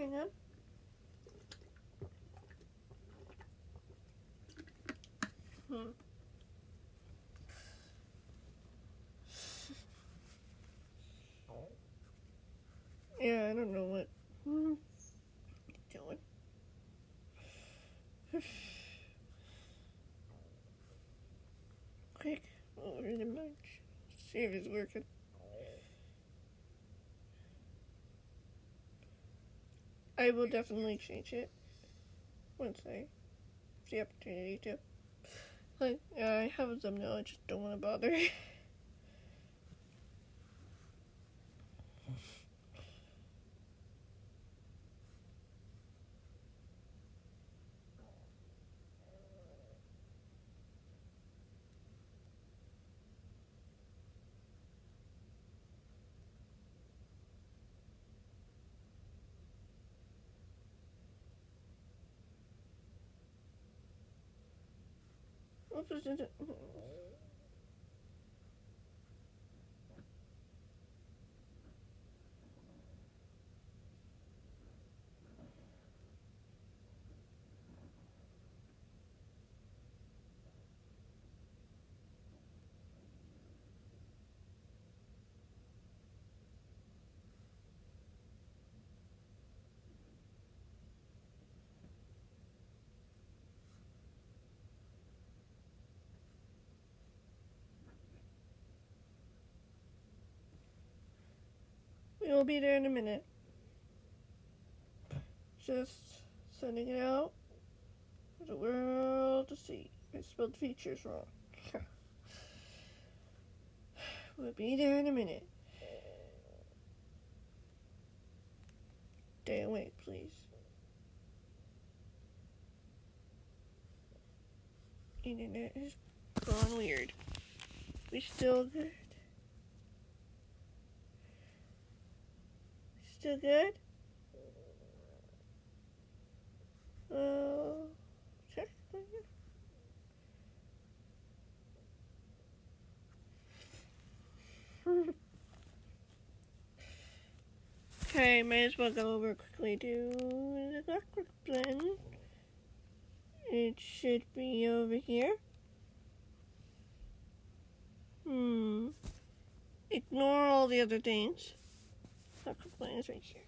hang on. Yeah, I don't know what doing. Quick, over the bench. See if it's working. I will definitely change it once I have the opportunity to. Like, I have a thumbnail, I just don't want to bother. What was it? We'll be there in a minute. Just sending it out for the world to see. I spelled features wrong. We'll be there in a minute. Stay awake, please. Internet has gone weird. We still good? Still good? Check. Okay, might as well go over quickly to the Clockwork blend. It should be over here. Ignore all the other things. Clockwork blend is right here.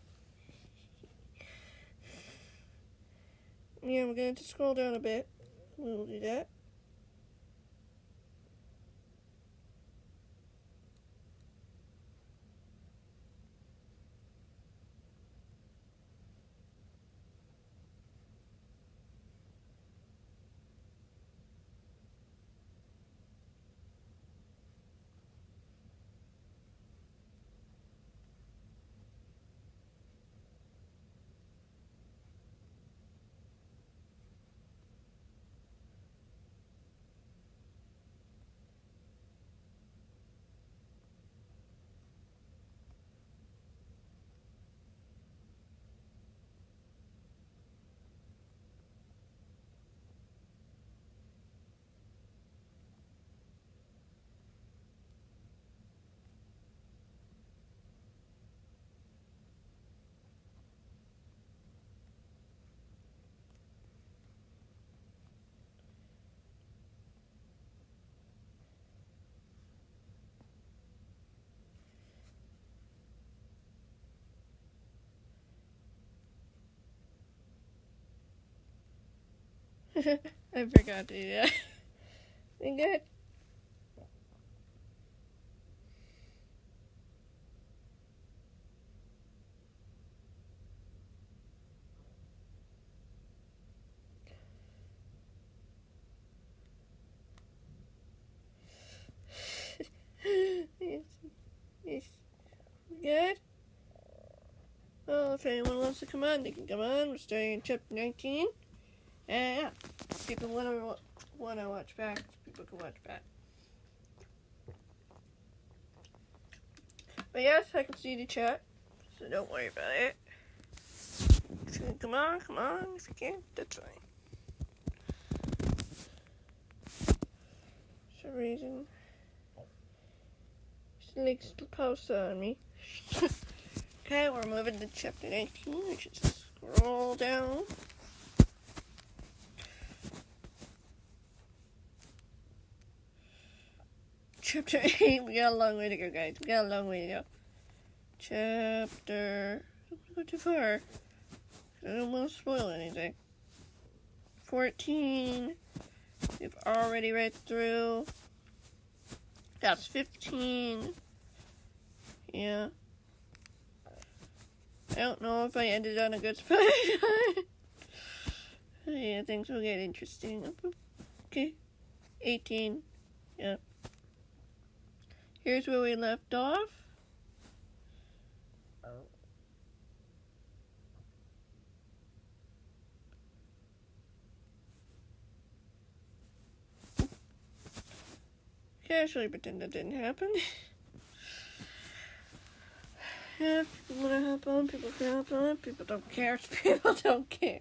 Yeah, we're going to scroll down a bit. We'll do that. I forgot to do that. We good? Yes. Good? Well, if anyone wants to come on, they can come on. We're starting in chapter 19. And yeah, people want to watch back. People can watch back. But yes, I can see the chat, so don't worry about it. If you can come on. If you can't, that's fine. For some reason, it likes to post on me. Okay, we're moving to chapter 19, which is Scroll down. Chapter 8. We got a long way to go, guys. We got a long way to go. Chapter... Don't go too far. I don't want to spoil anything. 14. We've already read through. That's 15. Yeah. I don't know if I ended on a good spot. Yeah, things will get interesting. Okay. 18. Yeah. Here's where we left off. Casually pretend that didn't happen. Yeah, people want to hop on, people can hop on, people don't care, people don't care.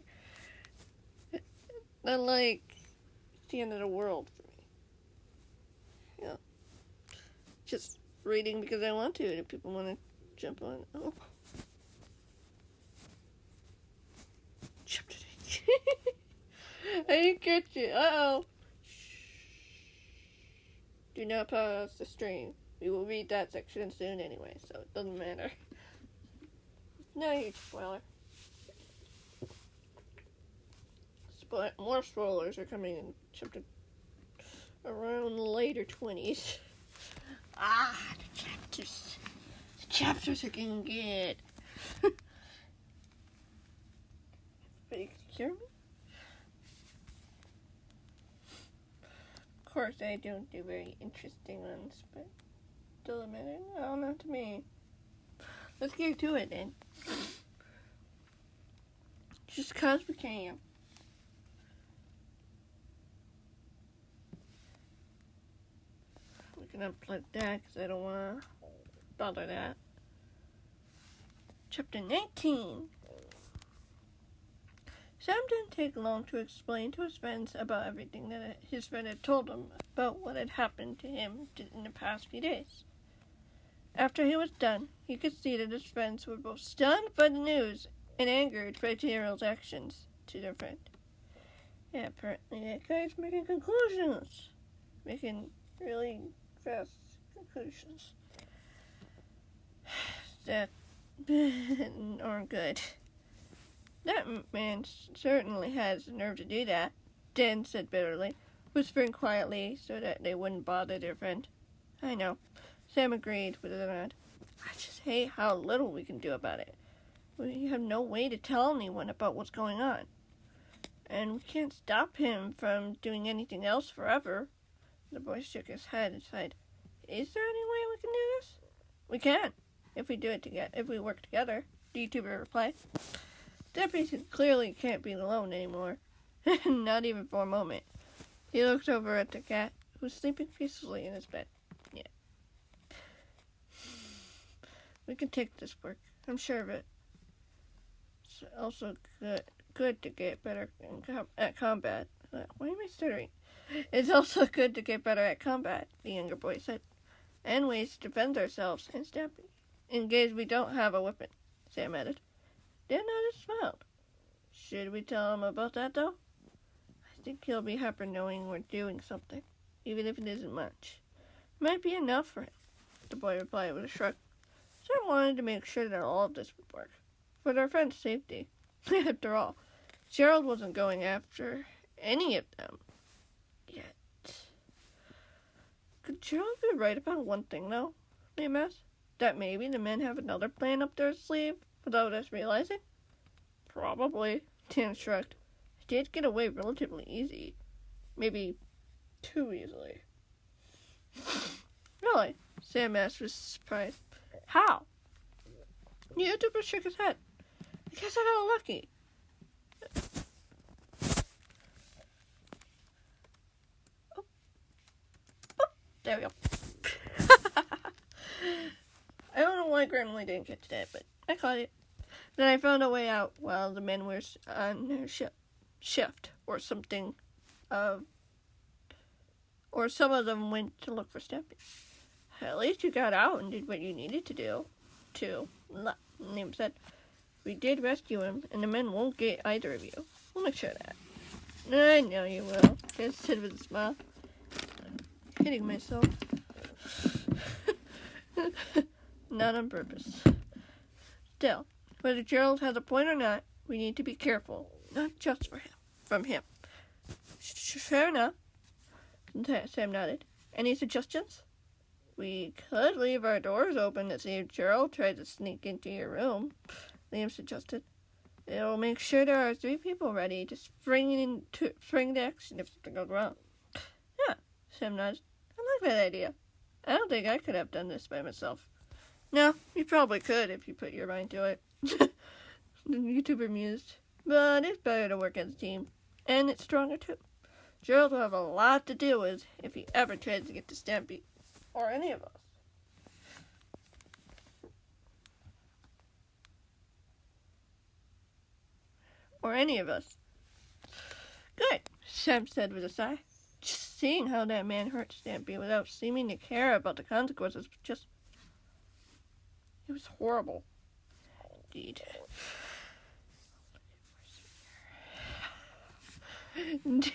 Not like it's the end of the world for me. Yeah. Just reading because I want to, and if people want to jump on. Oh. Chapter 8. I didn't catch it. Uh-oh. Do not pause the stream. We will read that section soon anyway, so it doesn't matter. No huge spoiler. More spoilers are coming in chapter around the later 20s. The chapters. The chapters are getting good. Everybody can hear me? Of course, I don't do very interesting ones, but it doesn't matter. No, not to me. Let's get to it then. Just cause we can. We can unplug that because I don't want to bother that. Chapter 19. Sam didn't take long to explain to his friends about everything that his friend had told him about what had happened to him in the past few days. After he was done, he could see that his friends were both stunned by the news and angered by Daryl's actions to their friend. Yeah, apparently that guy's making conclusions. Making really fast conclusions. That aren't good. That man certainly has the nerve to do that, Dan said bitterly, whispering quietly so that they wouldn't bother their friend. I know. Sam agreed with a nod. I just hate how little we can do about it. We have no way to tell anyone about what's going on. And we can't stop him from doing anything else forever. The boy shook his head and sighed. Is there any way we can do this? We can, if we do it together. If we work together, the YouTuber replied. Stampy clearly can't be alone anymore. Not even for a moment. He looked over at the cat, who was sleeping peacefully in his bed. Yeah. We can take this work. I'm sure of it. It's also good to get better at combat. Why am I stuttering? It's also good to get better at combat, the younger boy said. And ways to defend ourselves and Stampy. In case we don't have a weapon, Sam added. Dan nodded, smiled. Should we tell him about that, though? I think he'll be happy knowing we're doing something, even if it isn't much. It might be enough for him, the boy replied with a shrug. Sam wanted to make sure that all of this would work, for their friend's safety. After all, Gerald wasn't going after any of them yet. Could Gerald be right about one thing, though? Liam asked. That maybe the men have another plan up their sleeve without us realizing? Probably, Dan shrugged. I did get away relatively easy. Maybe too easily. Really? Sam asked with surprise. How? The YouTuber shook his head. I guess I got lucky. Oh. There we go. I don't know why Grimly didn't get to that, but I caught it. Then I found a way out while the men were on their shift, or something. Or some of them went to look for Stampy. At least you got out and did what you needed to do, too, Liam said. We did rescue him, and the men won't get either of you. We'll make sure of that. I know you will, Dan said with a smile. I'm hitting myself. Not on purpose. Still, whether Gerald has a point or not, we need to be careful. Not just from him. Fair enough. Sam nodded. Any suggestions? We could leave our doors open to see if Gerald tried to sneak into your room, Liam suggested. It'll make sure there are 3 people ready to spring into action if something goes wrong. Yeah, Sam nodded. I like that idea. I don't think I could have done this by myself. No, you probably could if you put your mind to it. The YouTuber mused. But it's better to work as a team. And it's stronger too. Gerald will have a lot to deal with if he ever tries to get to Stampy. Or any of us. Good, Sam said with a sigh. Just seeing how that man hurt Stampy without seeming to care about the consequences was it was horrible. Indeed.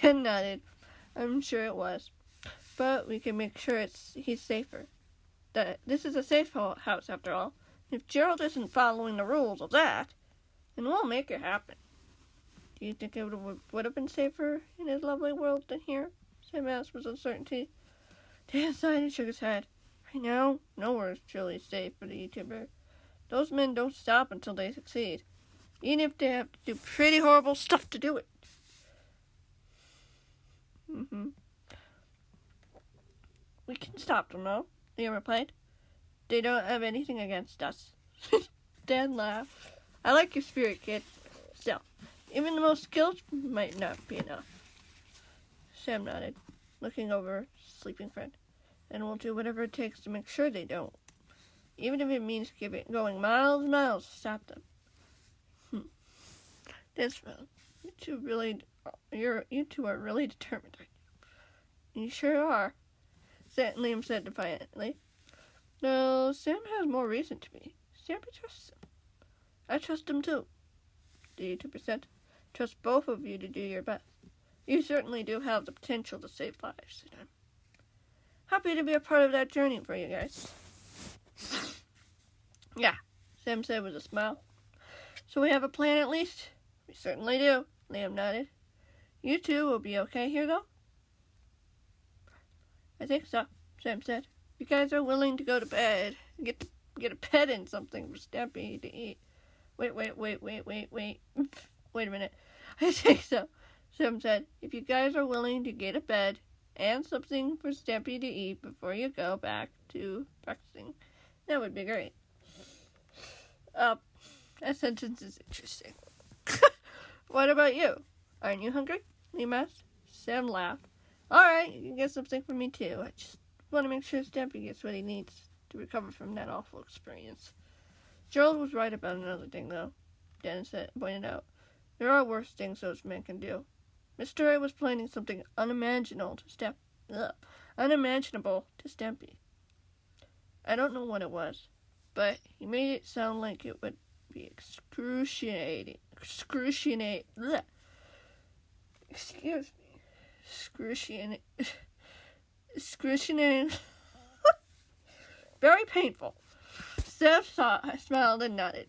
Dan nodded. I'm sure it was. But we can make sure he's safer. That this is a safe house, after all. If Gerald isn't following the rules of that, then we'll make it happen. Do you think it would have been safer in his lovely world than here? Sam asked with uncertainty. Dan sighed and shook his head. Right now, nowhere is truly safe for the YouTuber. Those men don't stop until they succeed, even if they have to do pretty horrible stuff to do it. We can stop them, though, Liam replied. They don't have anything against us. Dan laughed. I like your spirit, kid. Still, even the most skilled might not be enough. Sam nodded, looking over his sleeping friend. And we'll do whatever it takes to make sure they don't. Even if it means going miles and miles to stop them. That's well. You two are really determined. You sure are, Liam said defiantly. No, Sam has more reason to be. Stampy trusts him. I trust him too. Do you 2%? Trust both of you to do your best. You certainly do have the potential to save lives, and I'm happy to be a part of that journey for you guys. Yeah, Sam said with a smile. So we have a plan at least? We certainly do, Liam nodded. You two will be okay here, though? I think so, Sam said. You guys are willing to go to bed and get a pet and something for Stampy to eat. Wait. Wait a minute. I think so, Sam said. If you guys are willing to get a bed and something for Stampy to eat before you go back to practicing, that would be great. That sentence is interesting. What about you? Aren't you hungry? Liam asked. Sam laughed. Alright, you can get something for me too. I just want to make sure Stampy gets what he needs to recover from that awful experience. Gerald was right about another thing, though, Dan pointed out. There are worse things those men can do. Mr. A was planning something unimaginable to Stampy. I don't know what it was, but he made it sound like it would be excruciating. Excruciating. Very painful. Sam smiled and nodded.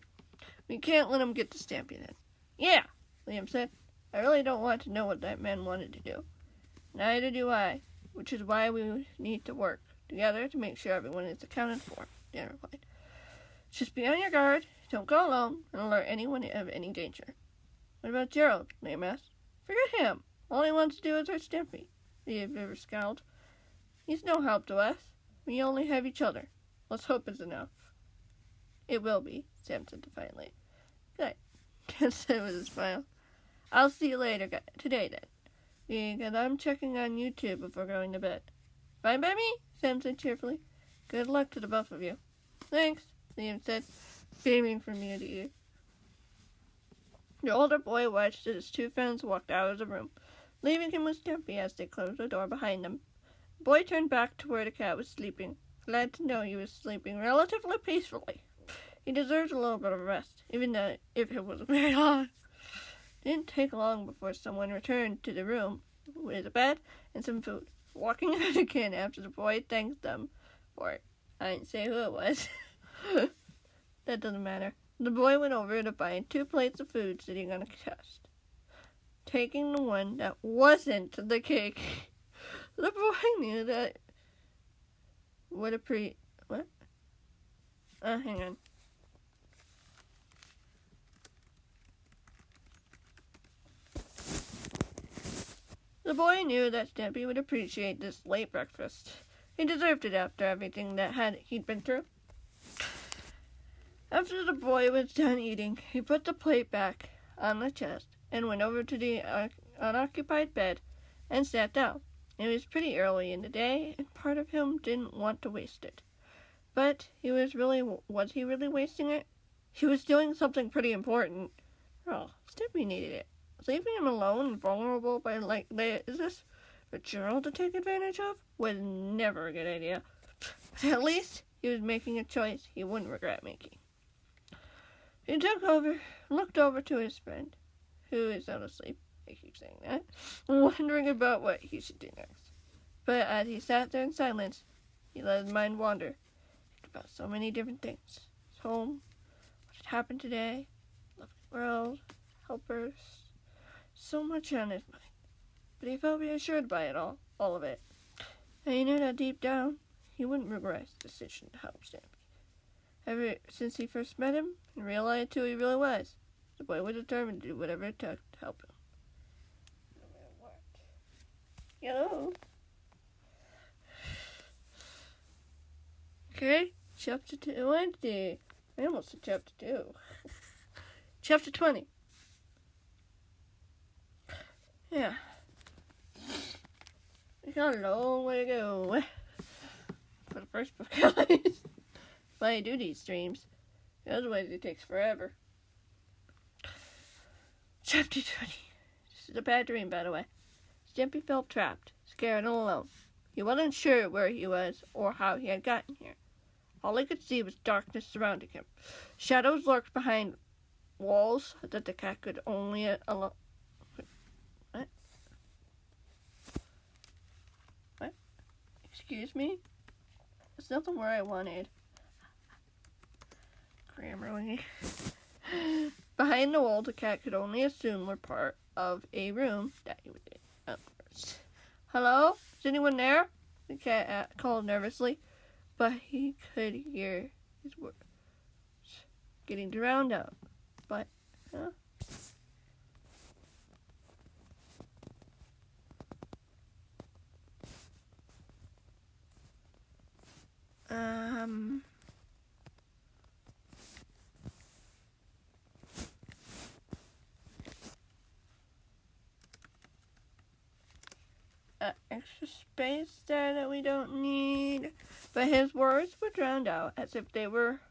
We can't let him get to Stampy then. Yeah, Liam said. I really don't want to know what that man wanted to do. Neither do I, which is why we need to work together to make sure everyone is accounted for, Dan replied. Just be on your guard, don't go alone, and alert anyone of any danger. What about Gerald? Liam asked. Forget him. All he wants to do is hurt Stampy, Liam scowled. He's no help to us. We only have each other. Let's hope it's enough. It will be, Sam said defiantly. Good, Dan said with a smile. I'll see you later today then, because I'm checking on YouTube before going to bed. Fine by me, Sam said cheerfully. Good luck to the both of you. Thanks, Liam said, beaming from ear to ear. The older boy watched as his two friends walked out of the room, leaving him with Stampy as they closed the door behind them. The boy turned back to where the cat was sleeping, glad to know he was sleeping relatively peacefully. He deserved a little bit of rest, even though if it wasn't very long. It didn't take long before someone returned to the room with a bed and some food. Walking out again after the boy thanked them for it. I didn't say who it was. That doesn't matter. The boy went over to find 2 plates of food sitting on a chest, taking the one that wasn't the cake. The boy knew that what? Hang on. The boy knew that Stampy would appreciate this late breakfast. He deserved it after everything that he'd been through. After the boy was done eating, he put the plate back on the chest and went over to the unoccupied bed and sat down. It was pretty early in the day, and part of him didn't want to waste it. But was he really wasting it? He was doing something pretty important. Oh, Stampy needed it. Leaving him alone and vulnerable by is this a girl to take advantage of? Was never a good idea. But at least he was making a choice he wouldn't regret making. He looked over to his friend, who is not asleep. I keep saying that, wondering about what he should do next. But as he sat there in silence, he let his mind wander, think about so many different things: his home, what had happened today, lovely world, helpers. So much on his mind, but he felt reassured by it all of it. And he knew that deep down, he wouldn't regret his decision to help Stampy. Ever since he first met him and realized who he really was, the boy was determined to do whatever it took to help him. No matter what. Hello? Okay, chapter 20. I almost said chapter 2. Chapter 20. Yeah. We got a long way to go. For the first book, at least. But I do these streams. Otherwise, it takes forever. Chapter 20. This is a bad dream, by the way. Stampy felt trapped, scared, and alone. He wasn't sure where he was or how he had gotten here. All he could see was darkness surrounding him. Shadows lurked behind walls that the cat could only What? Excuse me? It's not the word I wanted. Grammarly. Behind the wall, the cat could only assume were part of a room that he was in at first. Hello? Is anyone there? The cat called nervously, but he could hear his words getting drowned out. But, huh? Extra space there that we don't need. But his words were drowned out as if they were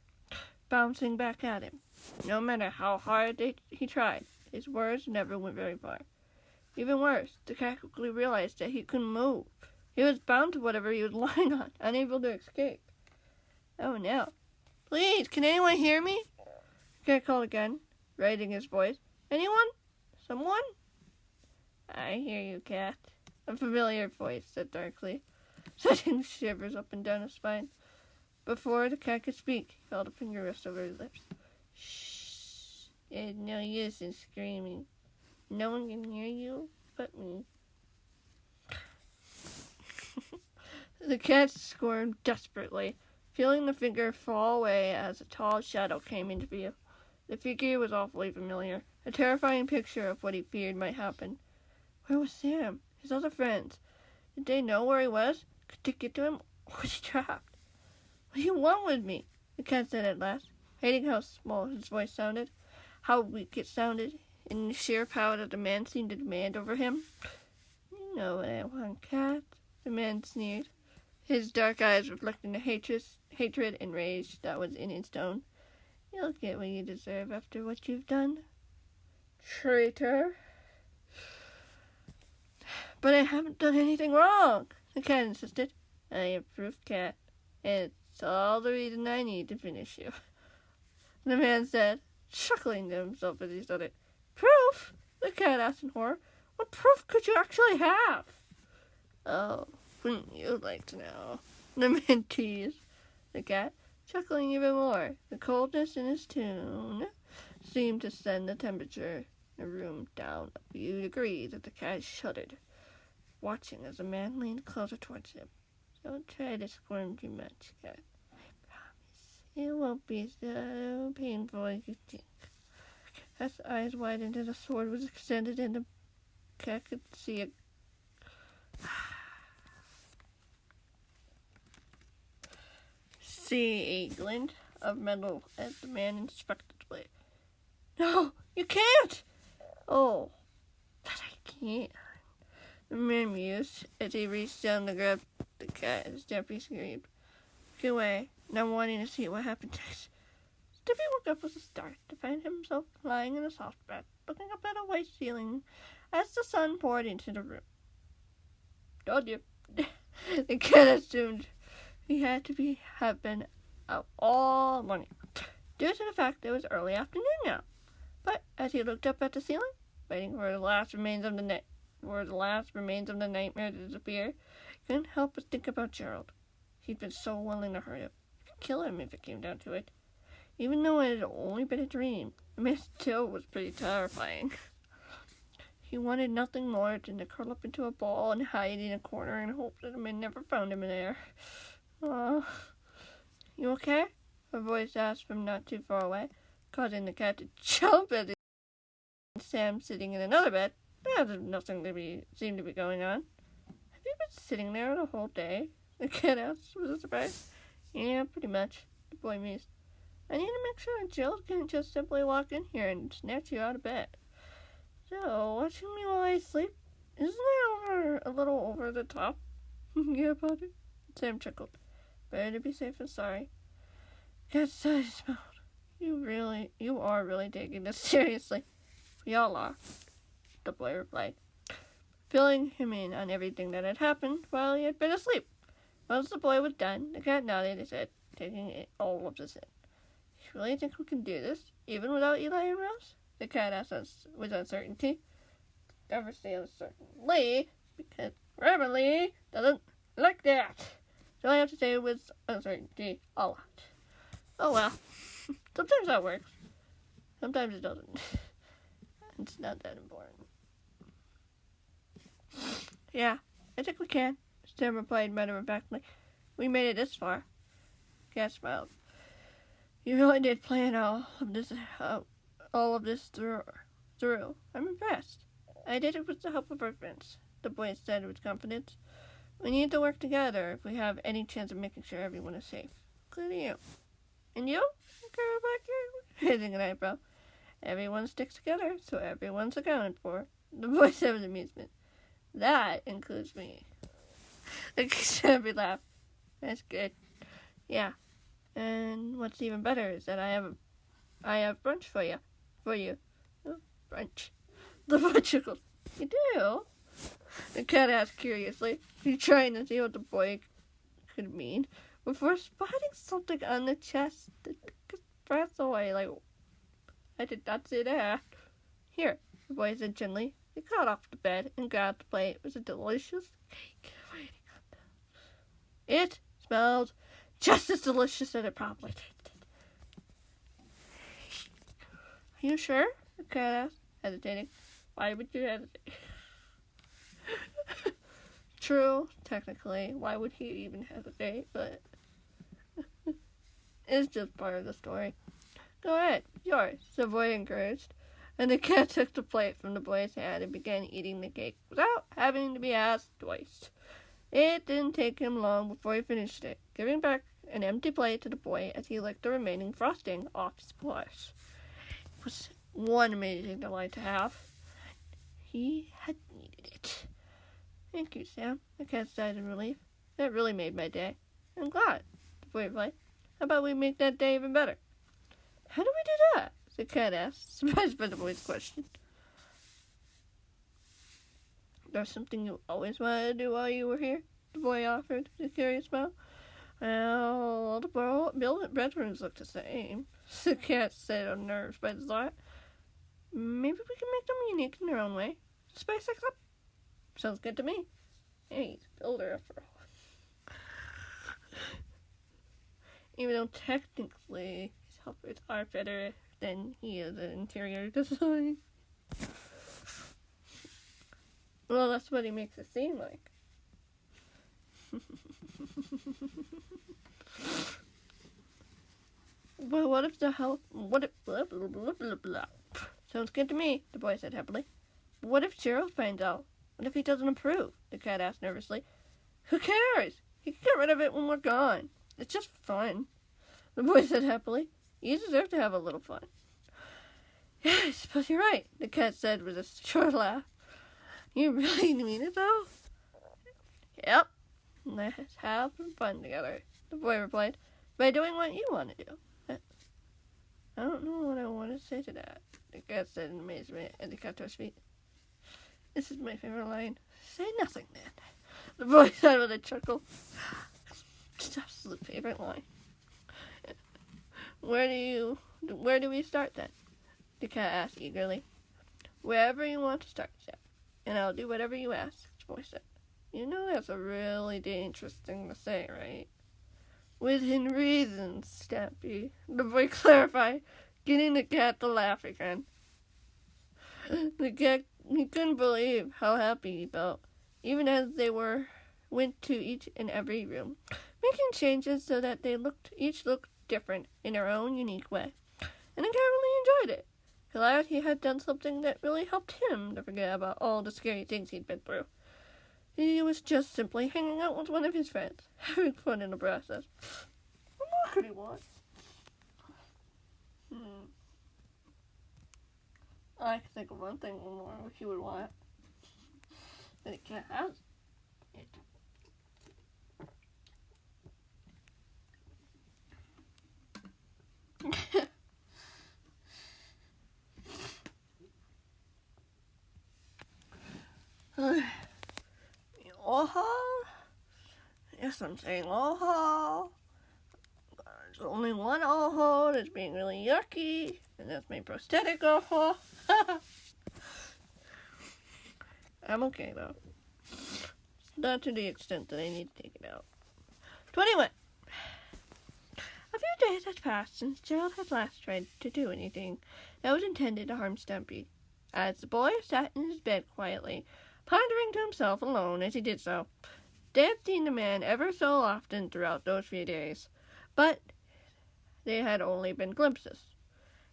bouncing back at him. No matter how hard he tried, his words never went very far. Even worse, the cat quickly realized that he couldn't move. He was bound to whatever he was lying on, unable to escape. Oh no. Please, can anyone hear me? The cat called again, raising his voice. Anyone? Someone? I hear you, cat. A familiar voice said darkly, sending shivers up and down his spine. Before the cat could speak, he held a finger rest over his lips. Shh. There's no use in screaming. No one can hear you but me. The cat squirmed desperately, feeling the finger fall away as a tall shadow came into view. The figure was awfully familiar, a terrifying picture of what he feared might happen. Where was Sam? His other friends? Did they know where he was? Could they get to him? Or was he trapped? What do you want with me? The cat said at last, hating how small his voice sounded, how weak it sounded, in the sheer power that the man seemed to demand over him. You know what I want, cat, the man sneered, his dark eyes reflecting the hatred and rage that was in his tone. You'll get what you deserve after what you've done. Traitor. But I haven't done anything wrong, the cat insisted. I am proof, cat, and it's all the reason I need to finish you. the man said, chuckling to himself as he said it. Proof? The cat asked in horror. What proof could you actually have? Oh, wouldn't you like to know? The man teased the cat, chuckling even more. The coldness in his tone seemed to send the temperature in the room down a few degrees as the cat shuddered, watching as the man leaned closer towards him. Don't try to squirm too much, cat. I promise it won't be so painful as you think. As the eyes widened and the sword was extended and the cat could see a glint of metal as the man inspected the blade. No, you can't! Oh, but I can't. The man mused as he reached down to grab the cat and Stampy screamed. Get away, not wanting to see what happened next. Stampy woke up with a start to find himself lying in a soft bed, looking up at a white ceiling as the sun poured into the room. Told you. The cat assumed he had to have been out all morning, due to the fact it was early afternoon now. But as he looked up at the ceiling, waiting for the last remains of the nightmare to disappear, he couldn't help but think about Gerald. He'd been so willing to hurt him, kill him if it came down to it. Even though it had only been a dream, the man still was pretty terrifying. He wanted nothing more than to curl up into a ball and hide in a corner and hope that the man never found him in there. You okay? A voice asked from not too far away, causing the cat to jump at it. Sam sitting in another bed. Nothing seemed to be going on. Have you been sitting there the whole day? The cat asked with a surprise. Yeah, pretty much, the boy mused. I need to make sure that Jill can't just simply walk in here and snatch you out of bed. So, watching me while I sleep, isn't that a little over the top? Yeah, buddy. Sam chuckled. Better to be safe than sorry. Cat sighed, smiled. You are really taking this seriously. We all are, the boy replied, filling him in on everything that had happened while he had been asleep. Once the boy was done, the cat nodded his head, taking all of this in. You really think we can do this, even without Eli and Rose? The cat asked us with uncertainty. Never say uncertainly, because Lee doesn't like that. So I have to say with uncertainty a lot. Oh well. Sometimes that works. Sometimes it doesn't. It's not that important. Yeah, I think we can, Sam replied matter-of-factly. We made it this far. Cat smiled. You really did plan all of this through. I'm impressed. I did it with the help of our friends, the boy said with confidence. We need to work together if we have any chance of making sure everyone is safe, including you. And you? Girl back here, raising an eyebrow. Everyone sticks together, so everyone's accounted for, the boy said with amusement. That includes me. Stampy laughed. That's good. Yeah. And what's even better is that I have brunch for you. Oh, brunch. The boy chuckled. You do? The cat asked curiously, trying to see what the boy could mean, before spotting something on the chest that took his breath away. Like, I did not see that. Here, the boy said gently. He got off the bed and grabbed the plate. It was a delicious cake waiting on them. It smelled just as delicious as it probably tasted. Are you sure? The cat asked, hesitating. Why would you hesitate? True, technically. Why would he even hesitate? But it's just part of the story. Go ahead, yours, the boy encouraged. And the cat took the plate from the boy's hand and began eating the cake without having to be asked twice. It didn't take him long before he finished it, giving back an empty plate to the boy as he licked the remaining frosting off his paws. It was one amazing delight to have. He had needed it. Thank you, Sam, the cat sighed in relief. That really made my day. I'm glad, the boy replied. How about we make that day even better? How do we do that? The cat asked, surprised by the boy's question. There's something you always wanted to do while you were here? The boy offered, with a curious smile. Well, all the bedrooms look the same. The cat said, unnerved by the thought. Maybe we can make them unique in their own way. Spice things up. Sounds good to me. Hey, he's a builder after all. Even though technically his helpers are better than he is at interior design. Well, that's what he makes it seem like. But what if the help... What if... Blah, blah, blah, blah, blah. Sounds good to me, the boy said happily. But what if Gerald finds out? What if he doesn't approve? The cat asked nervously. Who cares? He can get rid of it when we're gone. It's just fun. The boy said happily. You deserve to have a little fun. Yeah, I suppose you're right, the cat said with a short laugh. You really mean it, though? Yep. Let's have some fun together, the boy replied, by doing what you want to do. I don't know what I want to say to that, the cat said in amazement as he got to his feet. This is my favorite line. Say nothing, then, the boy said with a chuckle. It's absolute favorite line. Where do we start, then? The cat asked eagerly. Wherever you want to start, Sam, and I'll do whatever you ask, the boy said. You know that's a really dangerous thing to say, right? Within reason, Stampy, the boy clarified, getting the cat to laugh again. The cat, he couldn't believe how happy he felt, even as they went to each and every room, making changes so that they each looked different in their own unique way. And the cat really enjoyed it. Glad he had done something that really helped him to forget about all the scary things he'd been through. He was just simply hanging out with one of his friends, having fun in the process. What more could he want? I can think of one thing more he would want. But he can't have it. Yes, I'm saying oh. There's only one oh that's being really yucky, and that's my prosthetic oh. I'm okay though. Not to the extent that I need to take it out. 21. A few days had passed since Gerald had last tried to do anything that was intended to harm Stampy. As the boy sat in his bed quietly, pondering to himself alone as he did so, they had seen the man ever so often throughout those few days, but they had only been glimpses.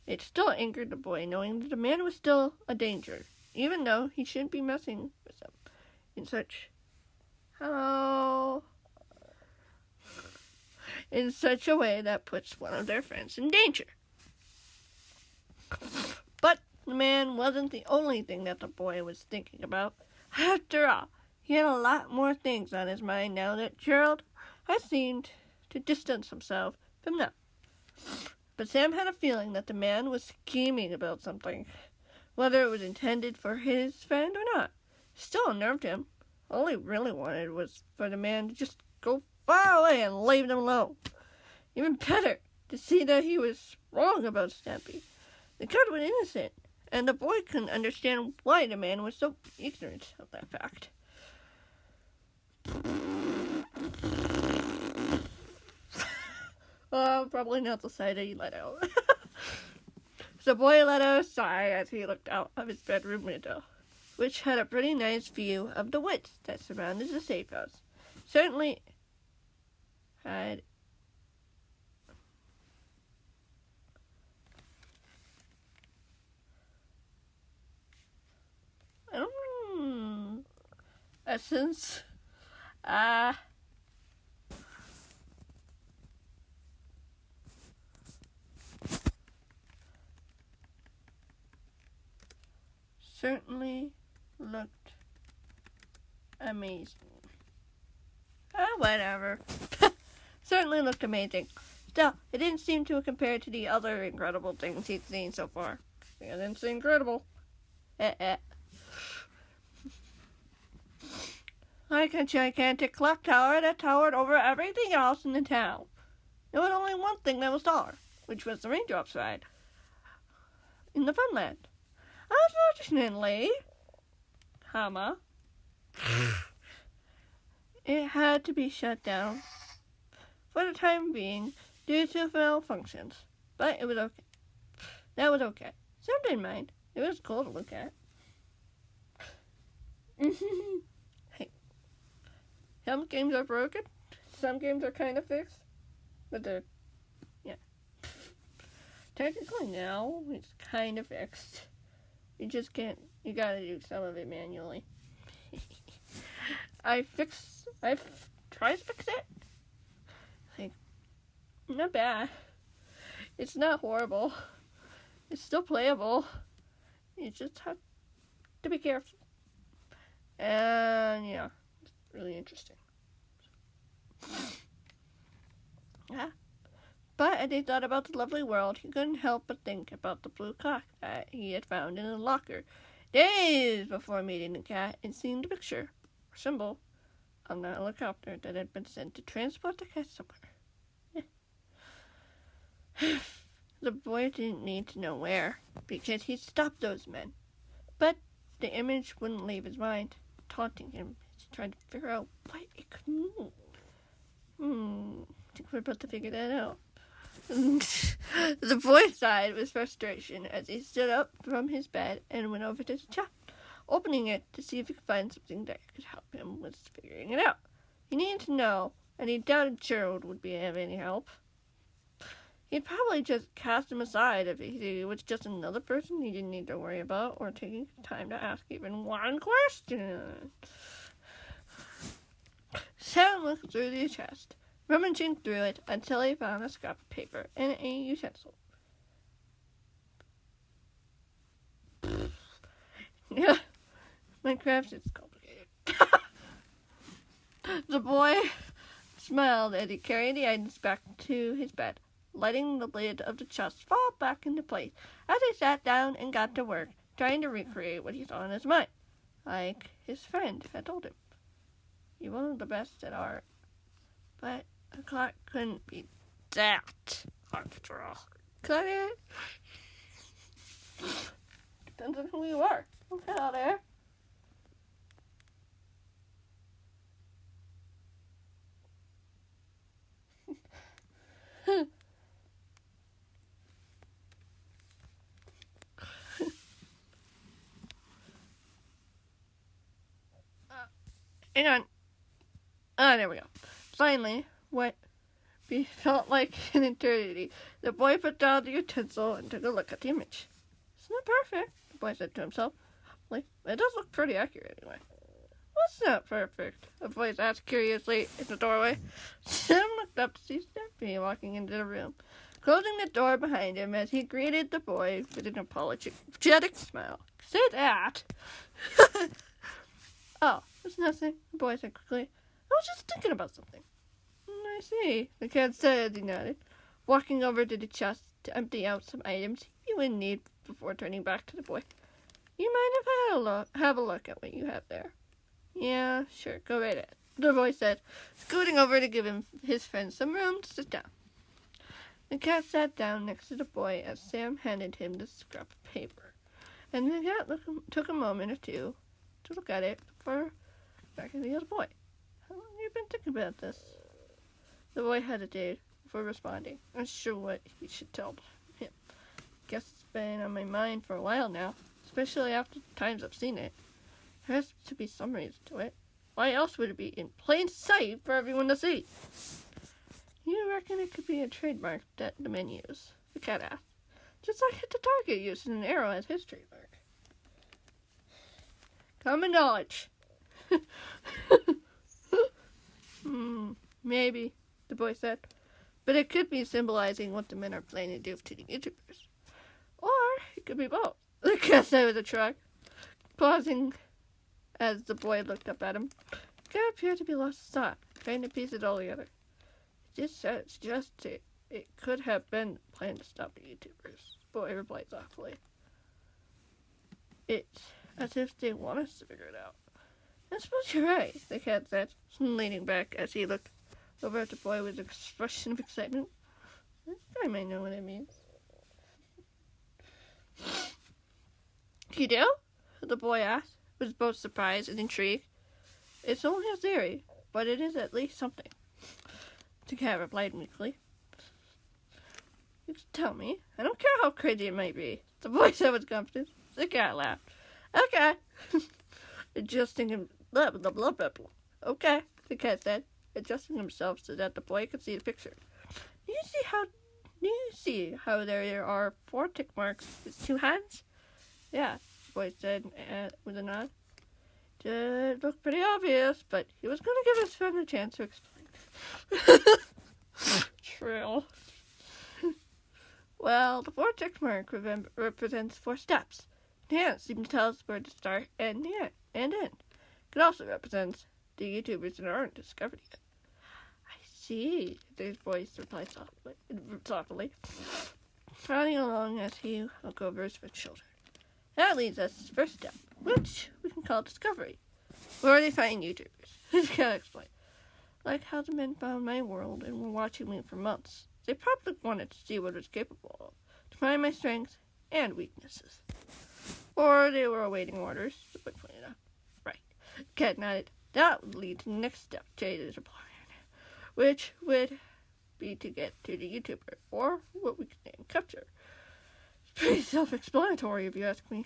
It still angered the boy knowing that the man was still a danger, even though he shouldn't be messing with them in such a way that puts one of their friends in danger. But the man wasn't the only thing that the boy was thinking about. After all, he had a lot more things on his mind now that Gerald had seemed to distance himself from them. But Sam had a feeling that the man was scheming about something, whether it was intended for his friend or not. It still unnerved him. All he really wanted was for the man to just go far away and leave them alone. Even better, to see that he was wrong about Stampy. The cat was innocent, and the boy couldn't understand why the man was so ignorant of that fact. Oh, probably not the sigh that he let out. The boy let out a sigh as he looked out of his bedroom window, which had a pretty nice view of the woods that surrounded the safe house. Certainly had essence. Certainly looked amazing. Whatever. Certainly looked amazing. Still, it didn't seem to compare to the other incredible things he'd seen so far. It didn't seem incredible. Like a gigantic clock tower that towered over everything else in the town. There was only one thing that was taller, which was the raindrops ride in the Funland. Unfortunately, it had to be shut down for the time being due to malfunctions, but it was okay. That was okay. Some didn't mind. It was cool to look at. Hey, some games are broken. Some games are kind of fixed, but they're, technically now it's kind of fixed. You just can't. You gotta do some of it manually. I've tried to fix it. Like, not bad. It's not horrible. It's still playable. You just have to be careful. And yeah, it's really interesting. Yeah. But as he thought about the lovely world, he couldn't help but think about the blue clock that he had found in a locker days before meeting the cat and seeing the picture or symbol on the helicopter that had been sent to transport the cat somewhere. The boy didn't need to know where, because he'd stopped those men. But the image wouldn't leave his mind, taunting him as he tried to figure out what it could mean. I think we're about to figure that out. The boy sighed with frustration as he stood up from his bed and went over to the chest, opening it to see if he could find something that could help him with figuring it out. He needed to know, and he doubted Gerald would be of any help. He'd probably just cast him aside if he was just another person he didn't need to worry about or taking time to ask even one question. Sam looked through the chest, rummaging through it until he found a scrap of paper and a utensil. Yeah, Minecraft is complicated. The boy smiled as he carried the items back to his bed, letting the lid of the chest fall back into place as he sat down and got to work, trying to recreate what he saw in his mind, like his friend had told him. He wasn't the best at art, but a clock couldn't be that after all. Could it? Depends on who you are. Okay, out there. Hang on. There we go. Finally, what felt like an eternity, the boy put down the utensil and took a look at the image. It's not perfect, the boy said to himself. It does look pretty accurate anyway. What's not perfect? A voice asked curiously in the doorway. Sam looked up to see Stampy walking into the room, closing the door behind him as he greeted the boy with an apologetic smile. Say that! Oh, it's nothing, the boy said quickly. I was just thinking about something. I see, the cat said as he nodded, walking over to the chest to empty out some items he would need before turning back to the boy. You mind if I have a look at what you have there? Yeah, sure, go right ahead, the boy said, scooting over to give his friend some room to sit down. The cat sat down next to the boy as Sam handed him the scrap of paper, and the cat took a moment or two to look at it before back at the other boy. How long have you been thinking about this? The boy hesitated before responding, unsure what he should tell him. Guess it's been on my mind for a while now, especially after the times I've seen it. There has to be some reason to it. Why else would it be in plain sight for everyone to see? You reckon it could be a trademark that the men use? The cat asked. Just like the target used an arrow as his trademark. Common knowledge. Maybe, the boy said. But it could be symbolizing what the men are planning to do to the YouTubers. Or it could be both. The cat said with a shrug, pausing as the boy looked up at him. The cat appeared to be lost in thought, trying to piece it all together. It suggested it could have been planned to stop the YouTubers, the boy replied thoughtfully. It's as if they want us to figure it out. I suppose you're right, the cat said, leaning back as he looked over at the boy with an expression of excitement. I might know what it means. You do? The boy asked, with both surprise and intrigue. It's only a theory, but it is at least something. The cat replied meekly. You can tell me. I don't care how crazy it might be. The boy said with confidence. The cat laughed. Okay. Adjusting him. Blah, blah, blah, blah, blah. Okay, the cat said, adjusting himself so that the boy could see the picture. Do you see how there are 4 tick marks with 2 hands? Yeah, the boy said with a nod. It looked pretty obvious, but he was going to give his friend a chance to explain. True. Well, the 4 tick mark represents 4 steps. The hands seem to tell us where to start and end. It also represents the YouTubers that aren't discovered yet. I see, his voice replied softly, trotting along as he looked over his shoulder. That leads us to the first step, which we can call discovery. Where are they finding YouTubers? His cat explained. Like how the men found my world and were watching me for months. They probably wanted to see what I was capable of, to find my strengths and weaknesses. Or they were awaiting orders, the boy pointed out. Right. The cat nodded. That would lead to the next step, Jada's reply, which would be to get to the YouTuber, or what we could name capture. It's pretty self-explanatory if you ask me.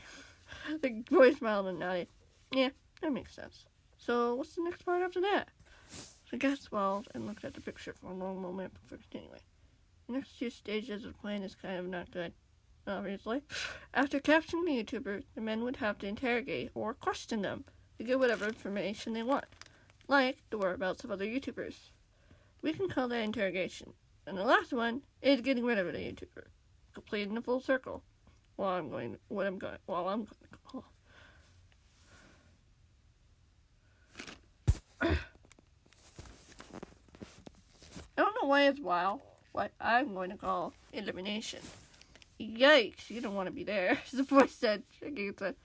The boy smiled and nodded. Yeah, that makes sense. So what's the next part after that? The cat swallowed and looked at the picture for a long moment before continuing. The next 2 stages of the plan is kind of not good. Obviously. After capturing the YouTuber, the men would have to interrogate or question them to get whatever information they want, like the whereabouts of other YouTubers. We can call that interrogation. And the last one is getting rid of a YouTuber, completing the full circle. I'm going to call. I don't know why it's what I'm going to call elimination. Yikes, you don't want to be there, the boy said, shaking his head.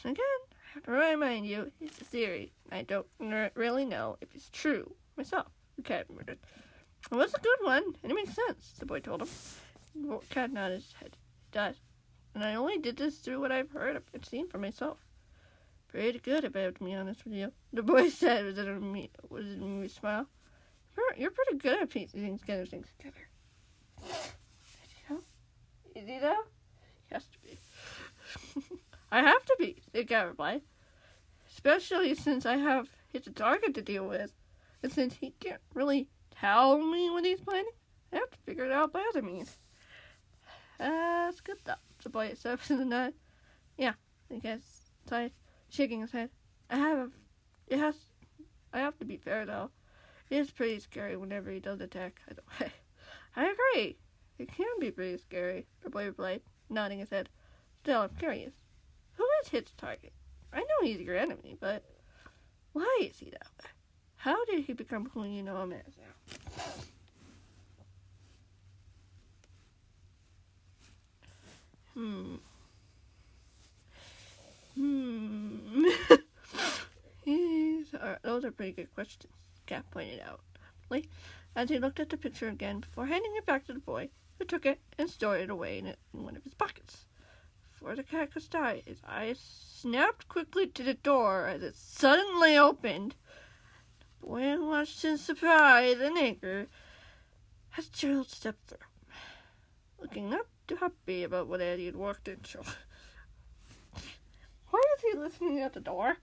Again, I have to remind you, it's a theory. I don't really know if it's true myself, the cat murmured. It was a good one, and it makes sense, the boy told him. The cat nodded his head. It does. And I only did this through what I've heard and seen for myself. Pretty good, if I have to be honest with you, the boy said with an amused smile. You're pretty good at piecing things together. Is he though? He has to be. I have to be, the cat replied. Especially since I have his target to deal with. And since he can't really tell me what he's planning, I have to figure it out by other means. That's good though, the boy said with a nod. Yeah, I guess, sighed, shaking his head. I have to be fair though. It is pretty scary whenever he does attack either way. I agree. It can be pretty scary, the boy replied, nodding his head. Still, I'm curious. Who is his target? I know he's your enemy, but why is he that way? How did he become who you know him as now? Those are pretty good questions, Cat pointed out, as he looked at the picture again before handing it back to the boy, who took it and stored it away in one of his pockets. Before the cat could start, his eyes snapped quickly to the door as it suddenly opened. The boy watched in surprise and anger as Gerald stepped through, looking not too happy about what Eddie had walked into. Why is he listening at the door?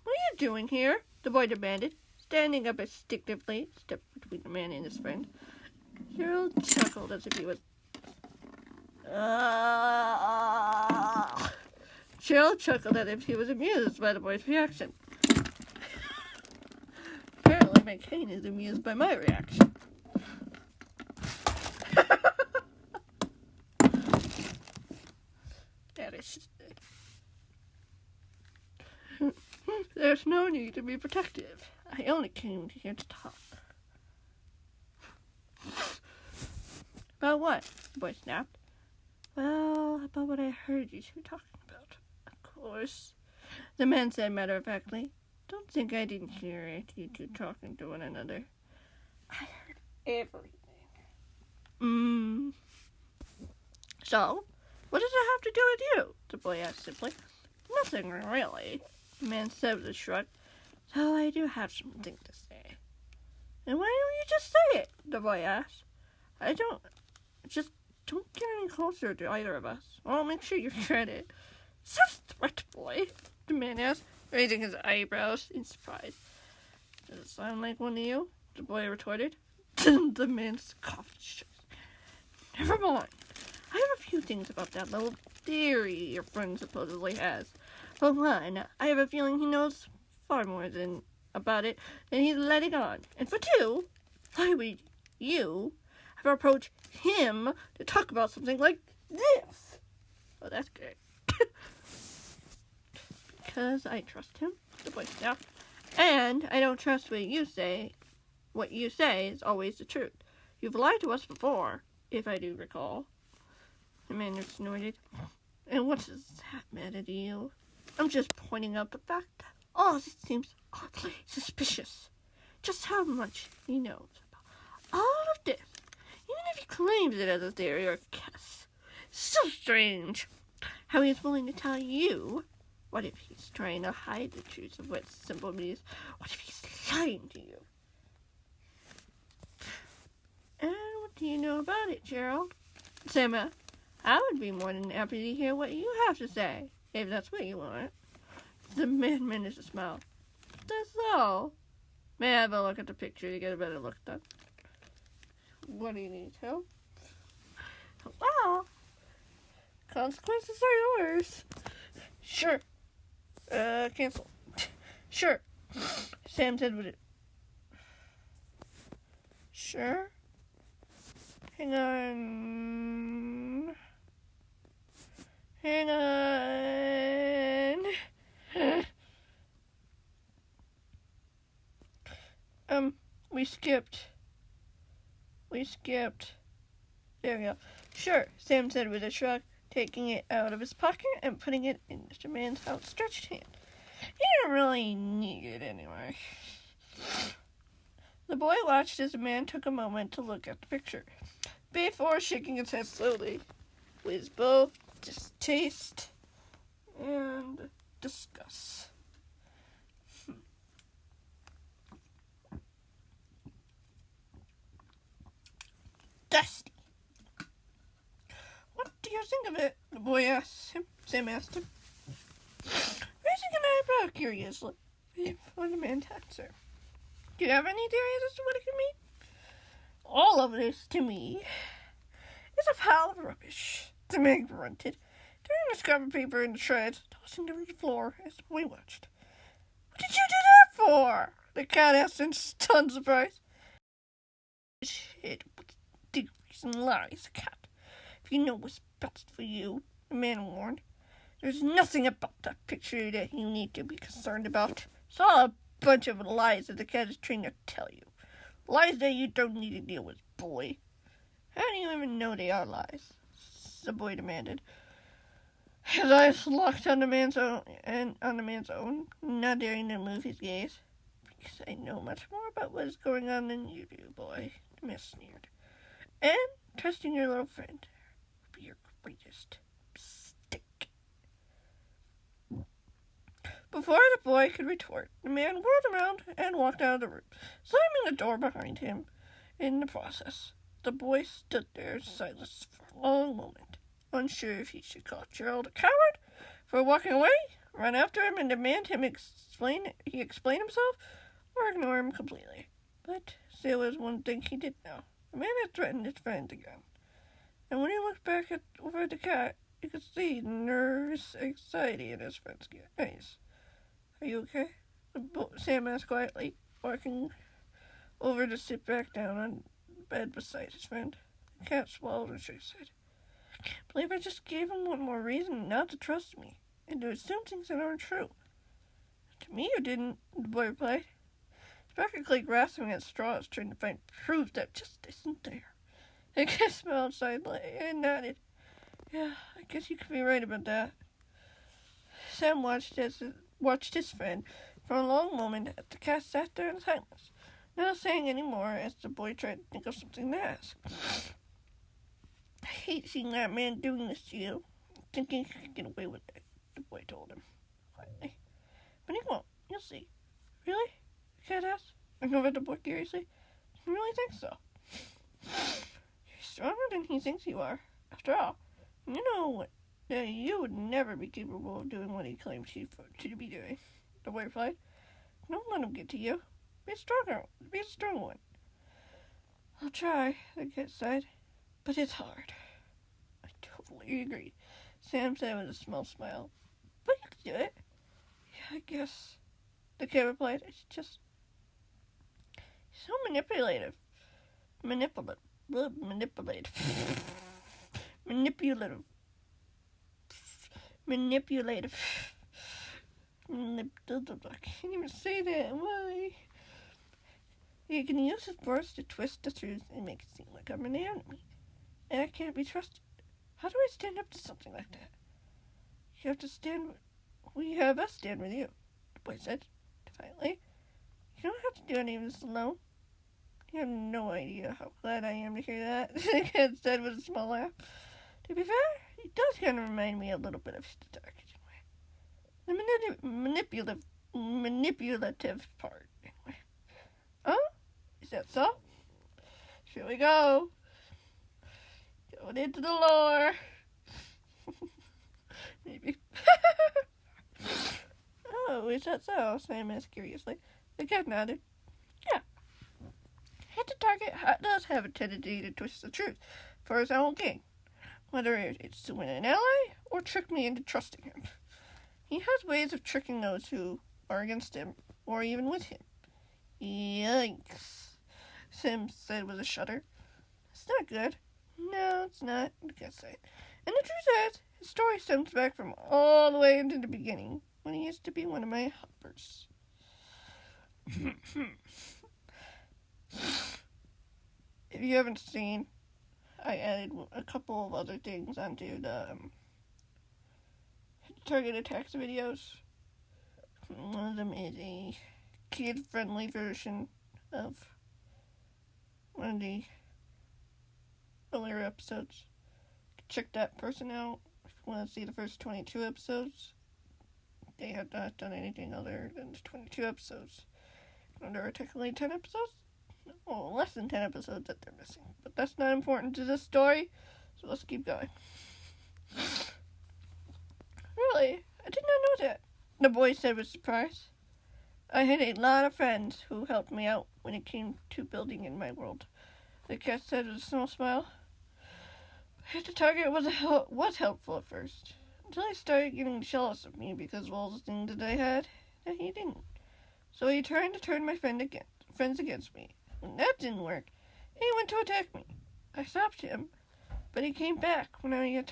What are you doing here? The boy demanded, standing up instinctively, stepped between the man and his friend. Gerald chuckled as if he was... Gerald chuckled as if he was amused by the boy's reaction. Apparently, McCain is amused by my reaction. That is just... There's no need to be protective. I only came here to talk. About what? The boy snapped. Well, about what I heard you two talking about. Of course. The man said matter-of-factly. Don't think I didn't hear it, you two talking to one another. I heard everything. So, what does it have to do with you? The boy asked simply. Nothing, really, the man said with a shrug. So I do have something to say. And why don't you just say it? The boy asked. Don't get any closer to either of us. I'll make sure you get it. Is that a threat, boy? The man asked, raising his eyebrows in surprise. Does it sound like one to you? The boy retorted. The man scoffed. Never mind. I have a few things about that little theory your friend supposedly has. For one, I have a feeling he knows far more about it than he's letting on. And for two, why would you ever approach him to talk about something like this? Oh, that's great. Because I trust him, the boy snapped. And I don't trust what you say. What you say is always the truth. You've lied to us before, if I do recall. The man snorted. And what does that matter to you? I'm just pointing out the fact that all this seems oddly suspicious. Just how much he knows about all of this, even if he claims it as a theory or a guess. So strange how he's willing to tell you. What if he's trying to hide the truth of what simple means? What if he's lying to you? And what do you know about it, Gerald? Sam, I would be more than happy to hear what you have to say, if that's what you want. The man managed to smile. That's all. May I have a look at the picture to get a better look done? What do you need, help? Well, consequences are yours. Sure. Cancel. Sure. Sam said with it. Sure. Hang on. We skipped. There we go. Sure, Sam said with a shrug, taking it out of his pocket and putting it in Mr. Man's outstretched hand. He didn't really need it anyway. The boy watched as the man took a moment to look at the picture, before shaking his head slowly, with both distaste and disgust. Dusty. What do you think of it? The boy asked him. Sam asked him, raising an eyebrow curiously before the man to answer. Do you have any theories as to what it could mean? All of this, to me, is a pile of rubbish, the man grunted, tearing the scrap of paper into shreds, tossing it to the floor as the boy watched. What did you do that for? The cat asked in stunned surprise. His head with degrees and lies, cat. If you know what's best for you, the man warned. There's nothing about that picture that you need to be concerned about. It's all a bunch of lies that the cat is trying to tell you. Lies that you don't need to deal with, boy. How do you even know they are lies? The boy demanded. His eyes locked on the man's own, not daring to move his gaze. Because I know much more about what is going on than you do, boy, the man sneered. And trusting your little friend will be your greatest mistake. Before the boy could retort, the man whirled around and walked out of the room, slamming the door behind him in the process. The boy stood there in silence for a long moment, unsure if he should call Gerald a coward for walking away, run after him and demand him explain himself, or ignore him completely. But there was one thing he did know. The man had threatened his friend again. And when he looked back over at the cat, he could see nervous anxiety in his friend's eyes. Are you okay? Sam asked quietly, walking over to sit back down on the bed beside his friend. The cat swallowed and shook his head. I can't believe I just gave him one more reason not to trust me, and to assume things that aren't true. To me you didn't, the boy replied. He's practically grasping at straws, trying to find proof that just isn't there. The cat smiled silently and nodded. Yeah, I guess you could be right about that. Sam watched his friend for a long moment as the cat sat there in silence, Not saying any more as the boy tried to think of something to ask. I hate seeing that man doing this to you. Thinking he could get away with it, the boy told him quietly. But he won't. You'll see. Really? The cat asked, looking over at the boy curiously. You really think so? You're stronger than he thinks you are. After all, you know that you would never be capable of doing what he claims to be doing, the boy replied. Don't let him get to you. Be stronger. Be a strong one. I'll try, the cat sighed. But it's hard. I totally agree, Sam said with a small smile. But you can do it. Yeah, I guess, the cat replied. It's just so manipulative. Manipulative. I can't even say that. Why? He can use his words to twist the truth and make it seem like I'm an enemy. And I can't be trusted. How do I stand up to something like that? You have to stand. We have us stand with you, the boy said defiantly. You don't have to do any of this alone. You have no idea how glad I am to hear that, the cat said with a small laugh. To be fair, he does kind of remind me a little bit of Stark anyway. The manipulative part, anyway. Oh? Is that so? Here we go. Going into the lore. Maybe. Oh, is that so? Sam asked curiously. The cat nodded. Yeah. Hit the target does have a tendency to twist the truth for his own gain, whether it's to win an ally or trick me into trusting him. He has ways of tricking those who are against him or even with him. Yikes, Sam said with a shudder. It's not good. No, it's not, the cat said. And the truth is, his story stems back from all the way into the beginning, when he used to be one of my helpers. If you haven't seen, I added a couple of other things onto the target attacks videos. One of them is a kid-friendly version of one of the earlier episodes. Check that person out if you want to see the first 22 episodes. They have not done anything other than the 22 episodes. There are technically 10 episodes. Well, less than 10 episodes that they're missing. But that's not important to this story, so let's keep going. Really? I did not know that, the boy said with surprise. I had a lot of friends who helped me out when it came to building in my world, the cat said with a small smile. But the target was helpful at first, until he started getting jealous of me because of all the things that I had that he didn't. So he tried to turn my friends against me. When that didn't work, he went to attack me. I stopped him, but he came back when I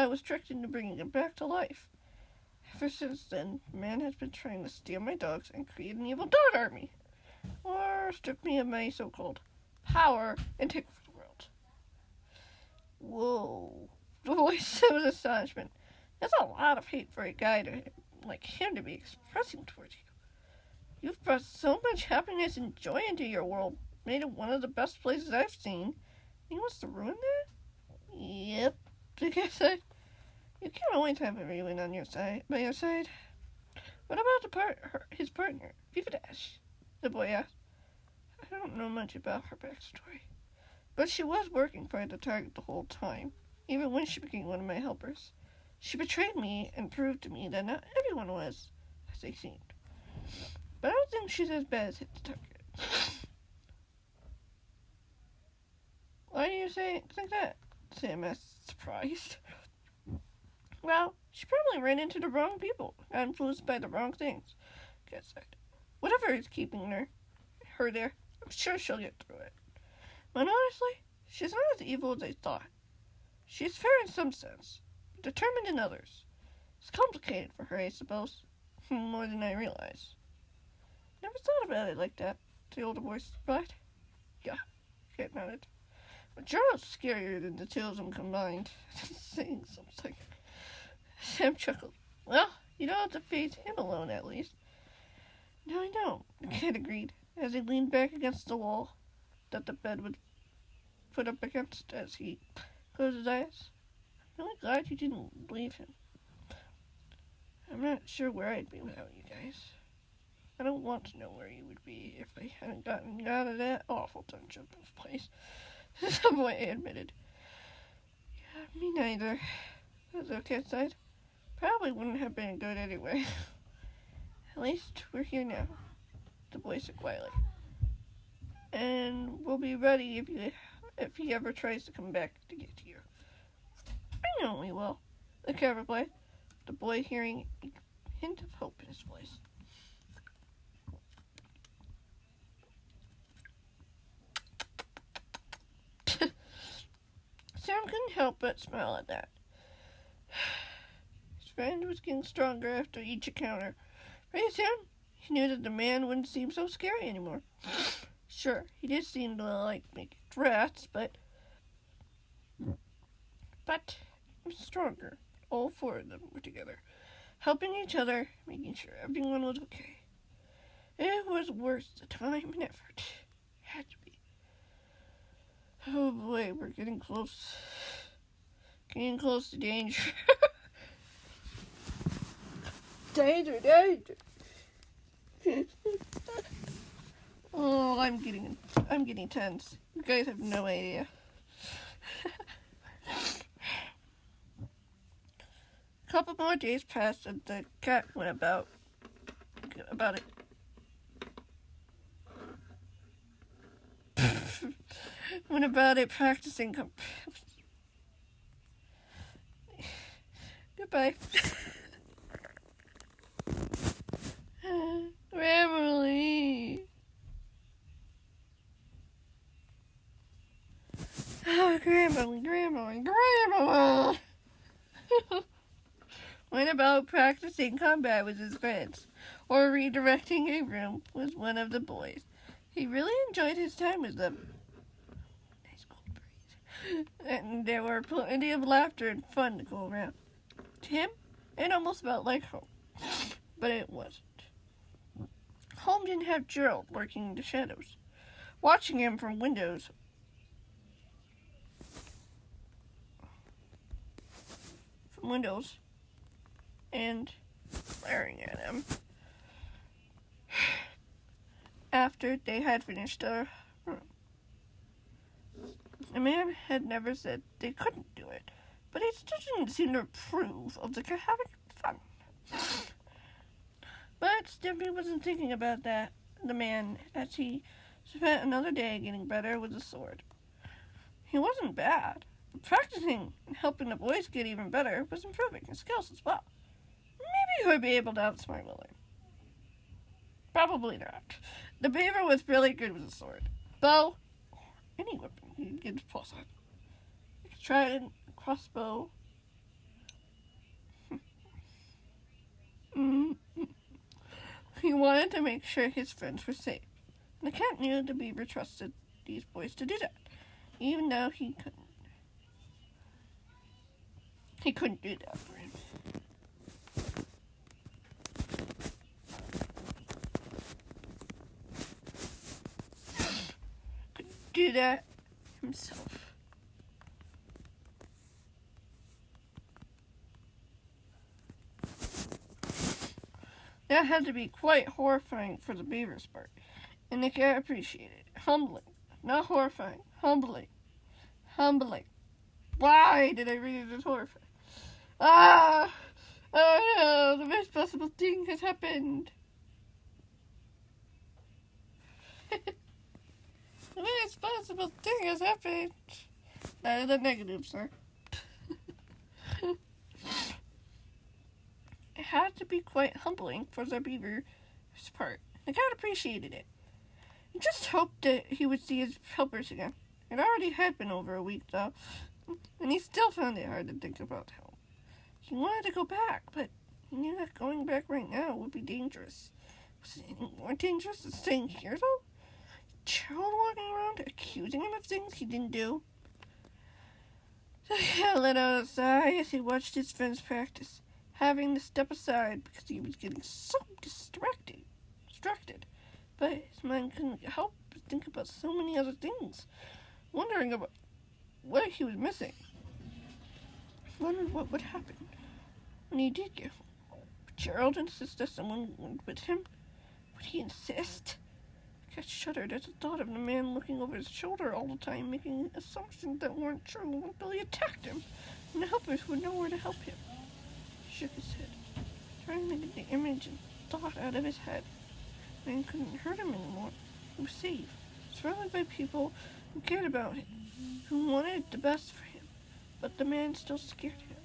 was tricked into bringing him back to life. Ever since then, man has been trying to steal my dogs and create an evil dog army, or strip me of my so-called power and take over the world. Whoa, the voice said with astonishment. That's a lot of hate for a guy like him to be expressing towards you. You've brought so much happiness and joy into your world, made it one of the best places I've seen. He wants to ruin that? Yep, the guy said. You can't always have everyone on your side. By your side. What about his partner, Vividash? The boy asked. I don't know much about her backstory, but she was working for the target the whole time, even when she became one of my helpers. She betrayed me and proved to me that not everyone was as they seemed. But I don't think she's as bad as hit the target. Why do you think that? Sam asked, surprised. Well, she probably ran into the wrong people, got influenced by the wrong things. Cat said. Whatever is keeping her there, I'm sure she'll get through it. But honestly, she's not as evil as I thought. She's fair in some sense, but determined in others. It's complicated for her, I suppose. More than I realize. Never thought about it like that, the older voice replied. Yeah, Cat nodded. But Gerald's scarier than the two of them combined. Saying something. Sam chuckled. Well, you don't have to face him alone, at least. No, I don't, the kid agreed. as he leaned back against the wall that the bed would put up against as he closed his eyes. I'm really glad you didn't leave him. I'm not sure where I'd be without you guys. I don't want to know where you would be if I hadn't gotten out of that awful dungeon place, the boy admitted. Yeah, me neither. The cat sighed. Probably wouldn't have been good anyway. At least we're here now, the boy said quietly. And we'll be ready if he ever tries to come back to get you. I know we will, the cat replied, the boy hearing a hint of hope in his voice. Sam couldn't help but smile at that. His friend was getting stronger after each encounter. Pretty soon, he knew that the man wouldn't seem so scary anymore. Sure, he did seem to like making threats, but he was stronger. All four of them were together, helping each other, making sure everyone was okay. It was worth the time and effort. It had to be. Oh boy, we're getting close. Getting close to danger. Danger, danger. Oh, I'm getting tense. You guys have no idea. A couple more days passed and the cat went about it. Went about it practicing. Goodbye. Grammarly. Oh, Grammarly. Went about practicing combat with his friends, or redirecting a room with one of the boys. He really enjoyed his time with them. Nice cold breeze. And there were plenty of laughter and fun to go around. To him, it almost felt like home. But it wasn't. Home didn't have Gerald lurking in the shadows, watching him from windows. And glaring at him. After they had finished their room. The man had never said they couldn't do it, but he still didn't seem to approve of the having fun. But Stampy wasn't thinking about the man, as he spent another day getting better with the sword. He wasn't bad. Practicing and helping the boys get even better was improving his skills as well. Maybe he would be able to outsmart Lily. Probably not. The beaver was really good with a sword, bow, or any weapon he could get his paws on. Like a trident, a crossbow. He wanted to make sure his friends were safe. The cat knew the beaver trusted these boys to do that, even though he couldn't. He couldn't do that for him. Couldn't do that himself. That had to be quite horrifying for the beaver's part, and the cat appreciated it. Humbling. Not horrifying. Humbling. Why did I read it as horrifying? Ah! Oh no, the worst possible thing has happened. The worst possible thing has happened. That is a negative, sir. It had to be quite humbling for the beaver's part. The cat appreciated it. He just hoped that he would see his helpers again. It already had been over a week, though, and he still found it hard to think about home. He wanted to go back, but he knew that going back right now would be dangerous. Was it any more dangerous than staying here, though? Gerald walking around accusing him of things he didn't do? So he let out a sigh as he watched his friends practice, having to step aside because he was getting so distracted. but his mind couldn't help but think about so many other things, wondering about what he was missing. He wondered what would happen when he did get home. Would Gerald insist that someone went with him? Would he insist? The cat shuddered at the thought of the man looking over his shoulder all the time, making assumptions that weren't true until he attacked him, and the helpers would know where to help him. He shook his head, trying to get the image and thought out of his head. The man couldn't hurt him anymore. He was safe, surrounded by people who cared about him, who wanted the best for him. But the man still scared him,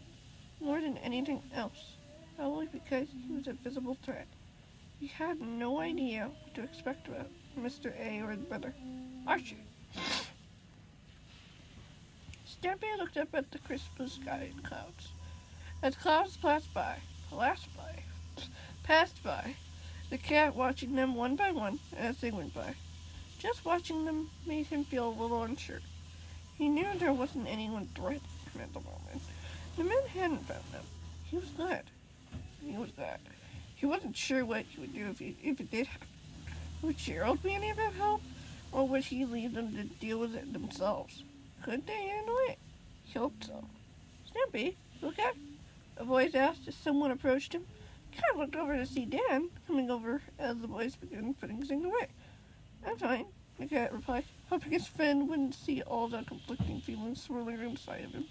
more than anything else, probably because he was a visible threat. He had no idea what to expect about Mr. A or his brother, Archie. Stampy looked up at the crisp blue sky and clouds. As clouds passed by, the cat watching them one by one as they went by. Just watching them made him feel a little unsure. He knew there wasn't anyone threatening him at the moment. The men hadn't found them. He was glad. He wasn't sure what he would do if it did happen. Would Gerald be any of help, or would he leave them to deal with it themselves? Could they handle it? He hoped so. Stampy, look at? A voice asked as someone approached him. The cat looked over to see Dan coming over as the voice began putting things away. I'm fine, the cat replied, hoping his friend wouldn't see all the conflicting feelings swirling inside of him.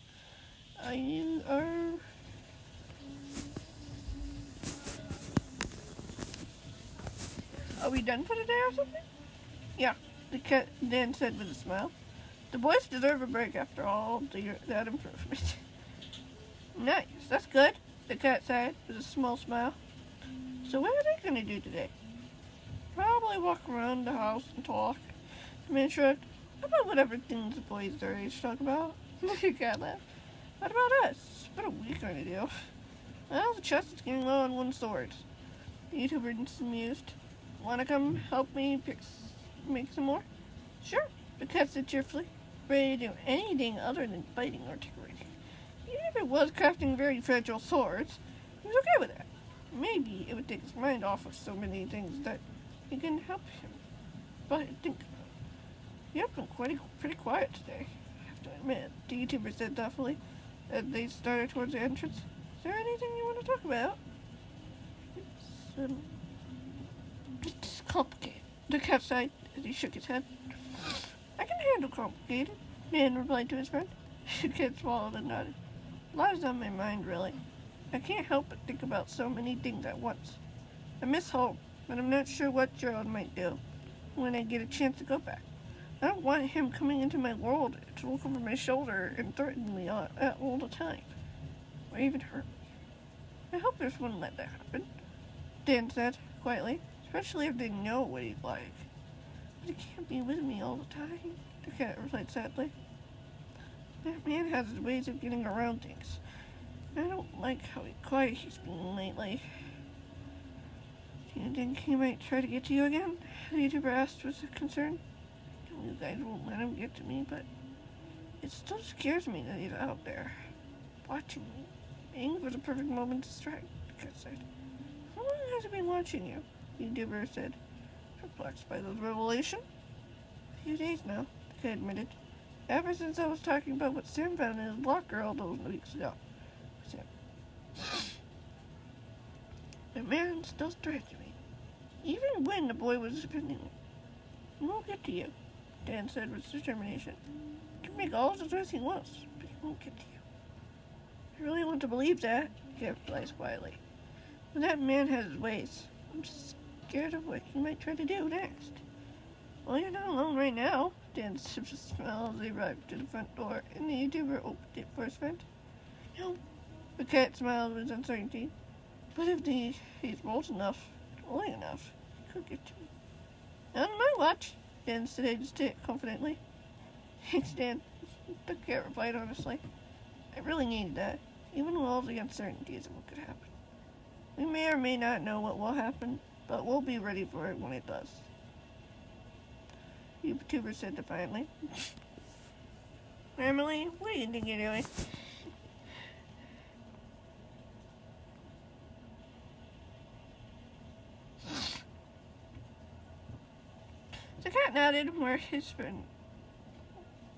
Are we done for the day or something? Yeah, the cat Dan said with a smile. The boys deserve a break after all that improvement. Nice, that's good, the cat said with a small smile. So what are they going to do today? Probably walk around the house and talk. The man shrugged. About whatever things the boys their age talk about. The cat laughed. What about us? What are we going to do? Well, the chest is getting low on one sword. The YouTuber was amused. Want to come help me make some more? Sure, the cat said cheerfully, ready to do anything other than fighting or decorating. Even if it was crafting very fragile swords, he was okay with that. Maybe it would take his mind off of so many things that it can help him. But think about it. You've been pretty quiet today, I have to admit, the YouTuber said thoughtfully as they started towards the entrance. Is there anything you want to talk about? It's complicated, the cat sighed as he shook his head. I can handle complicated, Dan replied to his friend. The cat swallowed and nodded. A lot is on my mind, really. I can't help but think about so many things at once. I miss home, but I'm not sure what Gerald might do when I get a chance to go back. I don't want him coming into my world to look over my shoulder and threaten me all the time, or even hurt me. I hope there's wouldn't let that happen, Dan said quietly, especially if they know what he's like. But he can't be with me all the time, the cat replied sadly. That man has his ways of getting around things. I don't like how quiet he's been lately. Do you think he might try to get to you again? The YouTuber asked with concern. You guys won't let him get to me, but it still scares me that he's out there, watching me, waiting for the perfect moment to strike, the cat said. How long has he been watching you? The YouTuber said, perplexed by this revelation. A few days now, the cat admitted. Ever since I was talking about what Sam found in his locker all those weeks ago. Sam. The man still threatened me, even when the boy was defending me. He won't get to you, Dan said with determination. He can make all the threats he wants, but he won't get to you. I really want to believe that, he replied quietly. But that man has his ways. I'm just scared of what he might try to do next. Well, you're not alone right now, Dan sipped a smile as they arrived to the front door, and the YouTuber opened it for his friend. No, the cat smiled with uncertainty. But if he's bold enough, long enough, he could get to me. Not on my watch, Dan said confidently. Thanks, Dan, the cat replied honestly. I really needed that, even with all the uncertainties of what could happen. We may or may not know what will happen, but we'll be ready for it when it does. The YouTuber said defiantly. Emily, what do you think you're doing? nodded where his friend.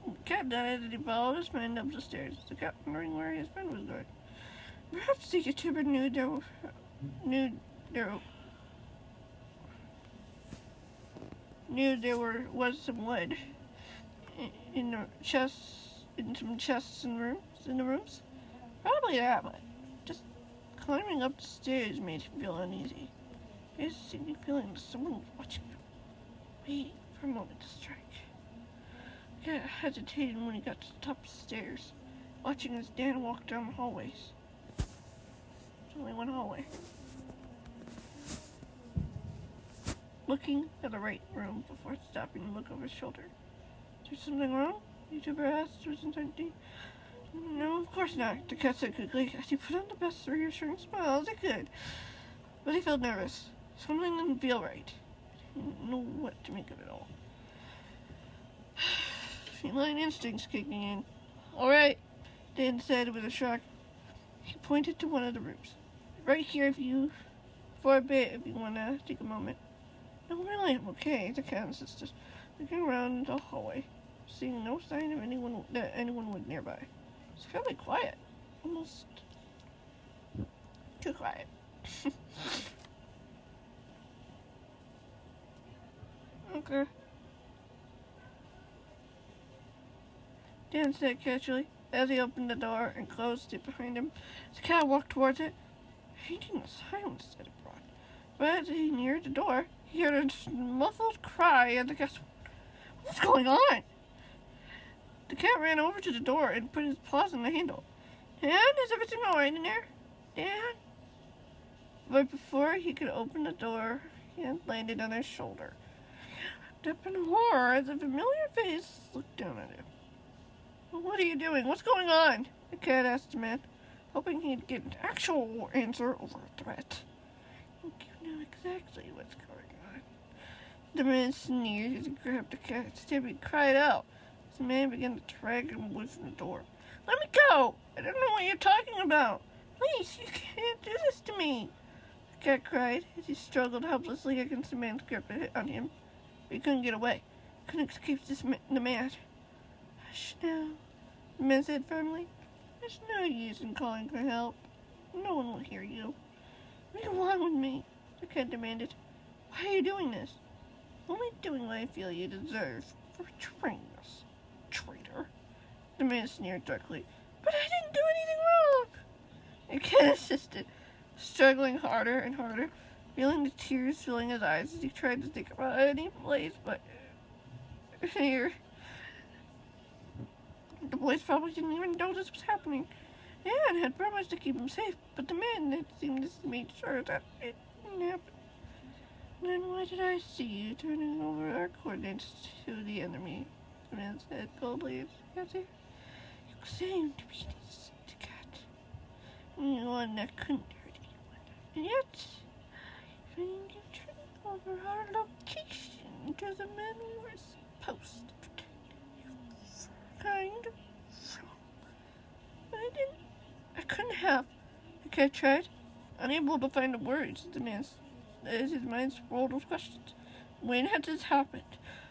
The cat nodded and he followed his friend up the stairs. The cat wondering where his friend was going. Perhaps the YouTuber knew there was some wood in some chests in the rooms. Probably that, but just climbing up the stairs made him feel uneasy. He had a sinking feeling that someone was watching him, waiting for a moment to strike. The cat hesitated when he got to the top of the stairs, watching as Dan walked down the hallways. There's only one hallway. Looking at the right room before stopping to look over his shoulder. Is there something wrong? The YouTuber asked with uncertainty. No, of course not, the cat said quickly, as he put on the best reassuring smile as he could. But he felt nervous. Something didn't feel right. He didn't know what to make of it all. Feline instincts kicking in. All right, Dan said with a shrug. He pointed to one of the rooms. Right here for a bit if you want to take a moment. No, really, I'm okay, the cat insisted, looking around the hallway, seeing no sign of anyone was nearby. It's fairly quiet. Almost too quiet. Okay. Dan said casually as he opened the door and closed it behind him. The cat walked towards it, hating the silence that it brought. But as he neared the door, he heard a muffled cry and the cat said, "What's going on?" The cat ran over to the door and put his paws on the handle. Dan, is everything all right in there? Dan? But before he could open the door, he had landed on his shoulder. He looked up in horror as a familiar face looked down at him. What are you doing? What's going on? The cat asked the man, hoping he'd get an actual answer over a threat. I think you know exactly what's going on. The man sneered as he grabbed the cat. Stampy cried out. The man began to drag him away from the door. Let me go! I don't know what you're talking about. Please, you can't do this to me. The cat cried as he struggled helplessly against the man's grip on him. But he couldn't get away. Couldn't escape the man. Hush now, the man said firmly. There's no use in calling for help. No one will hear you. Leave along with me, the cat demanded. Why are you doing this? Only doing what I feel you deserve for betraying us. Traitor. The man sneered darkly. But I didn't do anything wrong. The cat insisted, struggling harder and harder, feeling the tears filling his eyes as he tried to think about any place but here. The boys probably didn't even know this was happening. Dan had promised to keep him safe, but the man had seemed to make sure that it didn't happen. Then why did I see you turning over our coordinates to the enemy? The man said coldly as he You claimed to be this cat. One that couldn't hurt anyone. And yet, I find you turning over our location to the men we were supposed to protect. You kind of wrong. I couldn't have. The cat tried, unable to find the words. As his mind swirled with questions. When had this happened?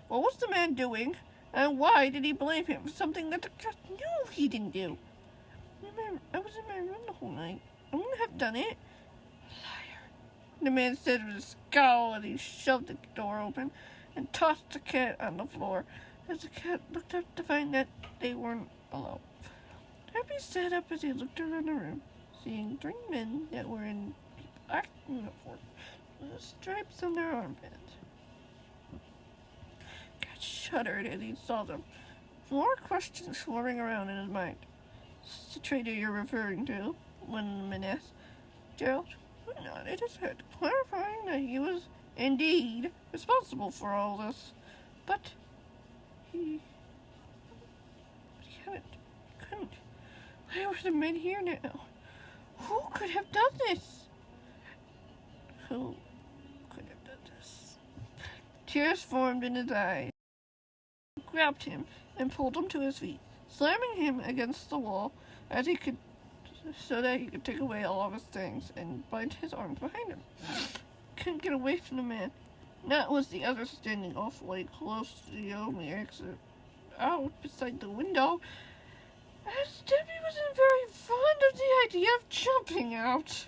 What was the man doing? And why did he blame him for something that the cat knew he didn't do? I was in my room the whole night. I wouldn't have done it. Liar. The man said with a scowl as he shoved the door open and tossed the cat on the floor as the cat looked up to find that they weren't alone. Stampy sat up as he looked around the room, seeing 3 men that were in black uniforms with stripes on their armbands. Cat shuddered as he saw them. More questions swirling around in his mind. Is the traitor you're referring to? One of the men asked. Gerald nodded his head, clarifying that he was indeed responsible for all this. But he couldn't. Why were the men here now? Who could have done this? Who could have done this? Tears formed in his eyes. He grabbed him and pulled him to his feet, slamming him against the wall as he could, so that he could take away all of his things and bind his arms behind him. Couldn't get away from the man. Not was the other standing awfully close to the only exit out beside the window, as Debbie wasn't very fond of the idea of jumping out.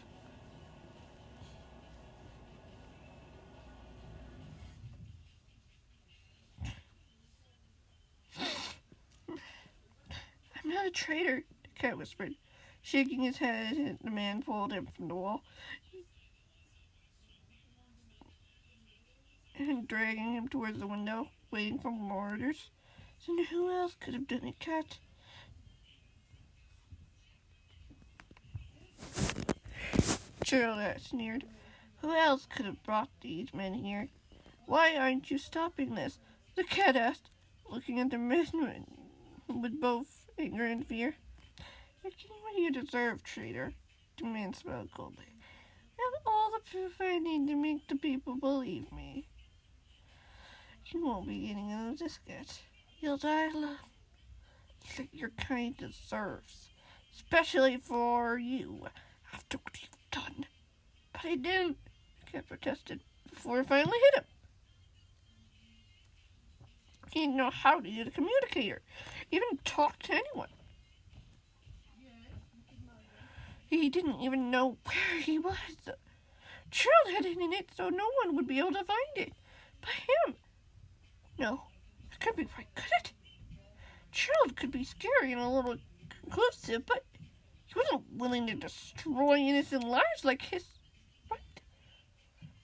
I'm not a traitor, the cat whispered, shaking his head as the man pulled him from the wall and dragging him towards the window, waiting for more orders. Then who else could have done it, Cat? Gerald sneered. Who else could have brought these men here? Why aren't you stopping this? The cat asked, looking at the men with both anger and fear. You're getting what you deserve, traitor, the man smiled coldly. I have all the proof I need to make the people believe me. You won't be getting out of this yet. You'll die alone, like your kind deserves, especially for you, after what you've done. But I didn't, the cat protested, before it finally hit him. He didn't know how to use a communicator, even talk to anyone. He didn't even know where he was. Gerald had hidden it so no one would be able to find it. But him? No, it couldn't be right, could it? Gerald could be scary and a little inclusive, but he wasn't willing to destroy innocent lives like his. Right?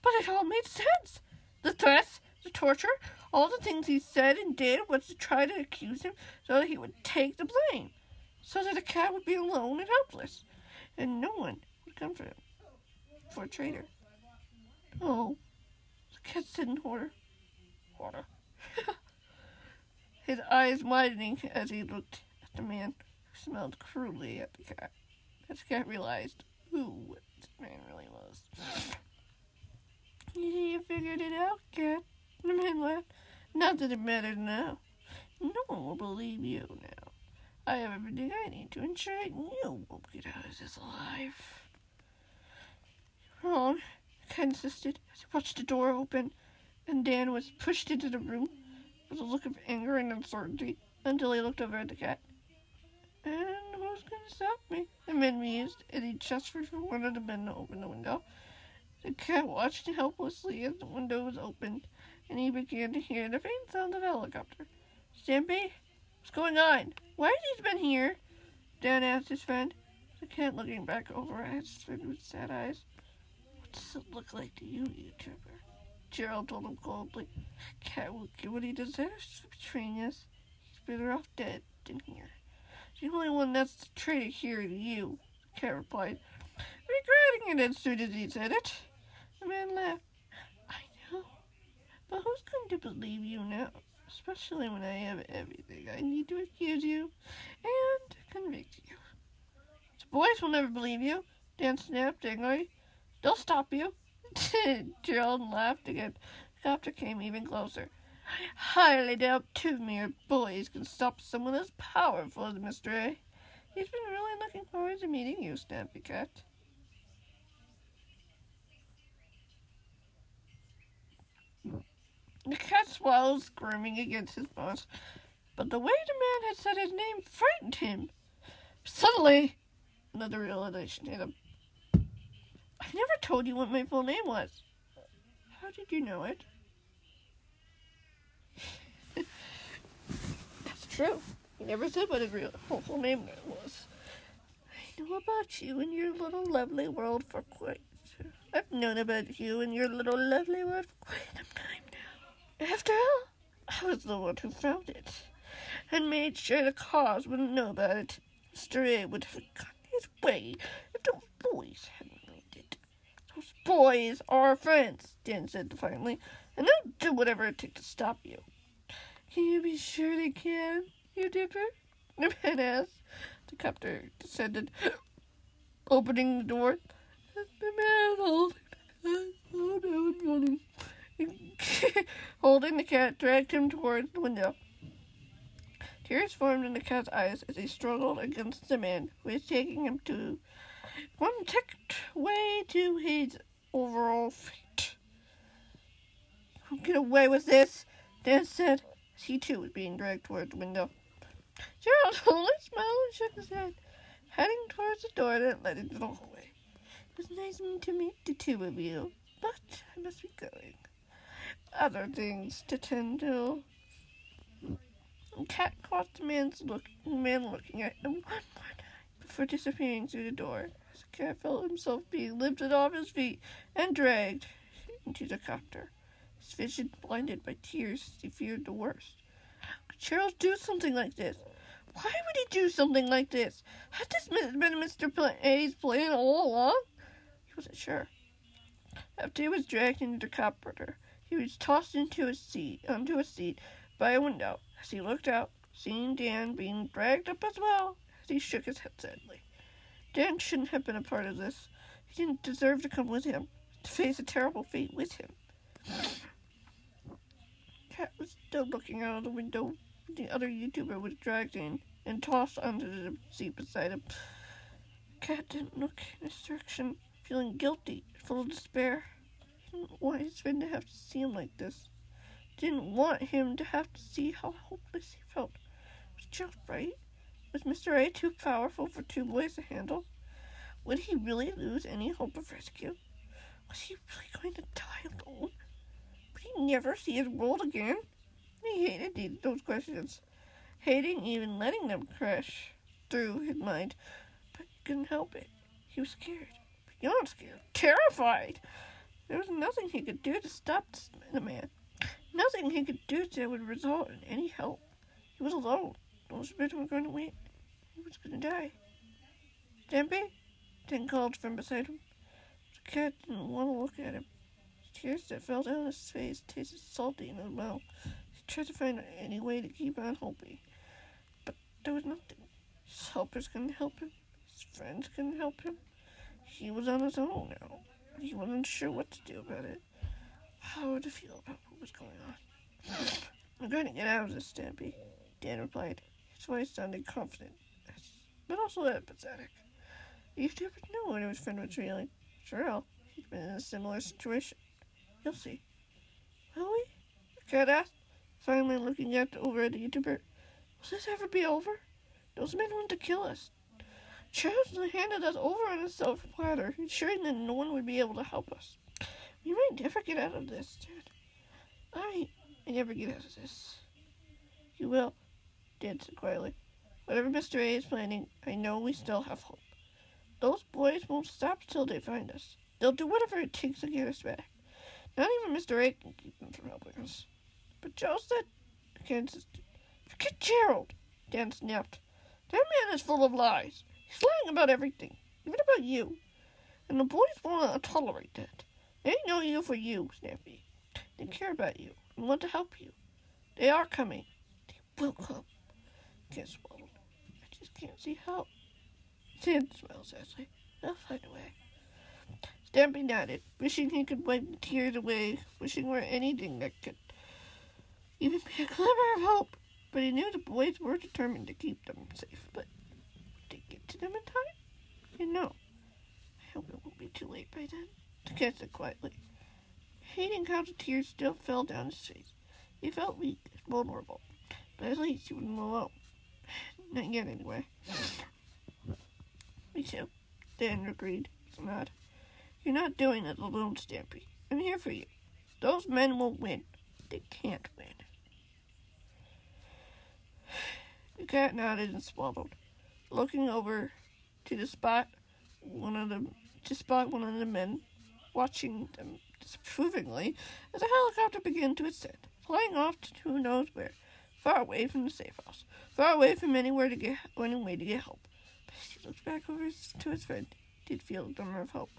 But it all made sense. The threats, the torture, all the things he said and did was to try to accuse him so that he would take the blame, so that the cat would be alone and helpless, and no one would come for him, for a traitor. Oh, the cat said in horror. Horror. His eyes widening as he looked at the man who smelled cruelly at the cat. As the cat realized who this man really was. You figured it out, cat. The man laughed. Not that it matters now. No one will believe you now. I have everything I need to ensure that you won't get out of this alive. You're wrong, the cat insisted as he watched the door open and Dan was pushed into the room with a look of anger and uncertainty until he looked over at the cat. And who's going to stop me? The man mused as he gestured for one of the men to open the window. The cat watched helplessly as the window was opened, and he began to hear the faint sound of a helicopter. Stampy? What's going on? Why are these men here? Dan asked his friend, the cat looking back over at his friend with sad eyes. What does it look like to you, YouTuber? Gerald told him coldly. Cat will get what he deserves for betraying us. He's better off dead than here. The only one that's the traitor here is you, the cat replied, regretting it as soon as he said it. The man laughed. I know, but who's going to believe you now? Especially when I have everything I need to accuse you and convict you. The boys will never believe you, Dan snapped angrily. They'll stop you. Gerald laughed again. The copter came even closer. I highly doubt 2 mere boys can stop someone as powerful as Mr. A. He's been really looking forward to meeting you, Stampy Cat. The cat swallowed, squirming against his boss, but the way the man had said his name frightened him. Suddenly, another realization hit him. I never told you what my full name was. How did you know it? That's true. He never said what his full name was. I know about you and your little lovely world for quite... I've known about you and your little lovely world for quite some time now. After all, I was the one who found it and made sure the cause wouldn't know about it. Mr. A would have gotten his way if those boys hadn't. Those boys are our friends, Dan said defiantly, and they'll do whatever it takes to stop you. Can you be sure they can, you dipper? The man asked. The copter descended, opening the door. The man holding the cat dragged him towards the window. Tears formed in the cat's eyes as he struggled against the man who was taking him to one ticked way to his overall fate. Don't get away with this, Dan said, as he too was being dragged toward the window. Gerald only smiled and shook his head, heading towards the door that led into the hallway. It was nice to meet the two of you, but I must be going. Other things to tend to. The cat caught the man looking at him one more time before disappearing through the door, as the cat felt himself being lifted off his feet and dragged into the copter, his vision blinded by tears as he feared the worst. How could Charles do something like this? Why would he do something like this? Had this been Mr. A's plan all along? He wasn't sure. After he was dragged into the copter, he was tossed onto a seat by a window. As he looked out, seeing Dan being dragged up as well, as he shook his head sadly. Dan shouldn't have been a part of this. He didn't deserve to come with him, to face a terrible fate with him. Cat was still looking out of the window when the other YouTuber was dragged in and tossed onto the seat beside him. Cat didn't look in his direction, feeling guilty, full of despair. He didn't want his friend to have to see him like this. Didn't want him to have to see how hopeless he felt. Was Gerald right? Was Mr. A too powerful for two boys to handle? Would he really lose any hope of rescue? Was he really going to die alone? Would he never see his world again? He hated those questions, hating even letting them crash through his mind, but he couldn't help it. He was scared, beyond scared, terrified. There was nothing he could do to stop the man. Nothing he could do that would result in any help. He was alone. Those men were going to win. He was going to die. Stampy? Dan called from beside him. The cat didn't want to look at him. The tears that fell down his face tasted salty in his mouth. He tried to find any way to keep on hoping. But there was nothing. His helpers couldn't help him. His friends couldn't help him. He was on his own now. He wasn't sure what to do about it. How to feel about what was going on. I'm going to get out of this, Stampy, Dan replied. His voice sounded confident, but also apathetic. The YouTuber knew what his friend was feeling. Sure, he'd been in a similar situation. You'll see. Will we? The cat asked, finally looking over at the YouTuber. Will this ever be over? Those men want to kill us. Charles handed us over on a silver platter, ensuring that no one would be able to help us. We might never get out of this, Dad. I never get out of this. You will, Dan said quietly. Whatever Mr. A is planning, I know we still have hope. Those boys won't stop till they find us. They'll do whatever it takes to get us back. Not even Mr. A can keep them from helping us. But Joe said, the kid insisted. Forget Gerald, Dan snapped. That man is full of lies. He's lying about everything, even about you. And the boys won't tolerate that. They know you for you, Stampy. They care about you and want to help you. They are coming. They will come. Cat swallowed. I just can't see how. Dan smiled sadly. They'll find a way. Stampy nodded, wishing he could wipe the tears away, wishing for anything that could even be a glimmer of hope. But he knew the boys were determined to keep them safe. But would they get to them in time? You know. I hope it won't be too late by then. The cat said quietly, hating how the tears still fell down his face. He felt weak and vulnerable, but at least he wasn't alone. Not yet, anyway. Me too, Dan agreed with a nod. You're not doing it alone, Stampy. I'm here for you. Those men won't win. They can't win. The cat nodded and swallowed, looking over to spot one of the men watching them disapprovingly as the helicopter began to ascend, flying off to who knows where, far away from the safe house, far away from any way to get help. But as he looked back over to his friend, he did feel a glimmer of hope.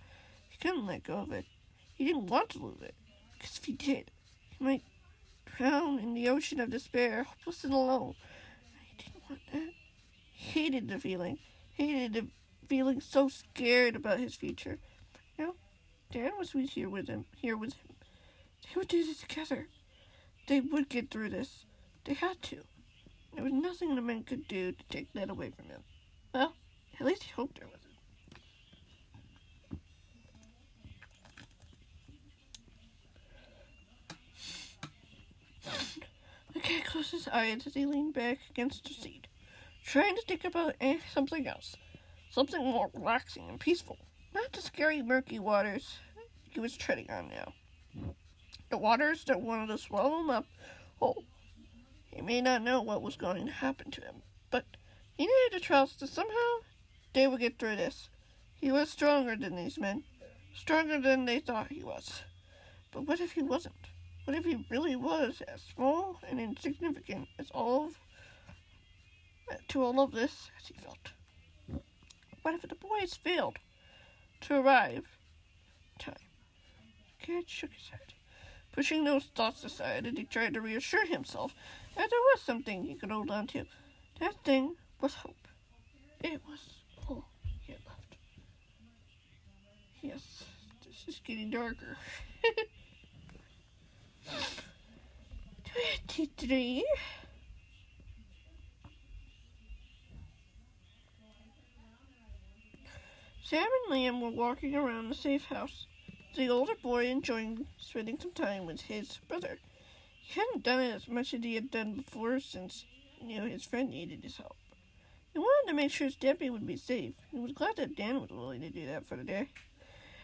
He couldn't let go of it. He didn't want to lose it, because if he did, he might drown in the ocean of despair, hopeless and alone. He didn't want that. He hated the feeling so scared about his future. Now, Dan was here with him. They would do this together. They would get through this. They had to. There was nothing the men could do to take that away from him. Well, at least he hoped there wasn't. closed his eyes as he leaned back against the seat, trying to think about something else. Something more relaxing and peaceful. Not the scary, murky waters he was treading on now. The waters that wanted to swallow him up whole. He may not know what was going to happen to him, but he needed to trust that somehow they would get through this. He was stronger than these men. Stronger than they thought he was. But what if he wasn't? What if he really was as small and insignificant as all of this as he felt? What if the boys failed to arrive in time? Kid shook his head, pushing those thoughts aside as he tried to reassure himself that there was something he could hold on to. That thing was hope. It was all he had left. Yes, this is getting darker. 23. Sam and Liam were walking around the safe house, the older boy enjoying spending some time with his brother. He hadn't done it as much as he had done before since he knew his friend needed his help. He wanted to make sure Stampy would be safe. He was glad that Dan was willing to do that for the day.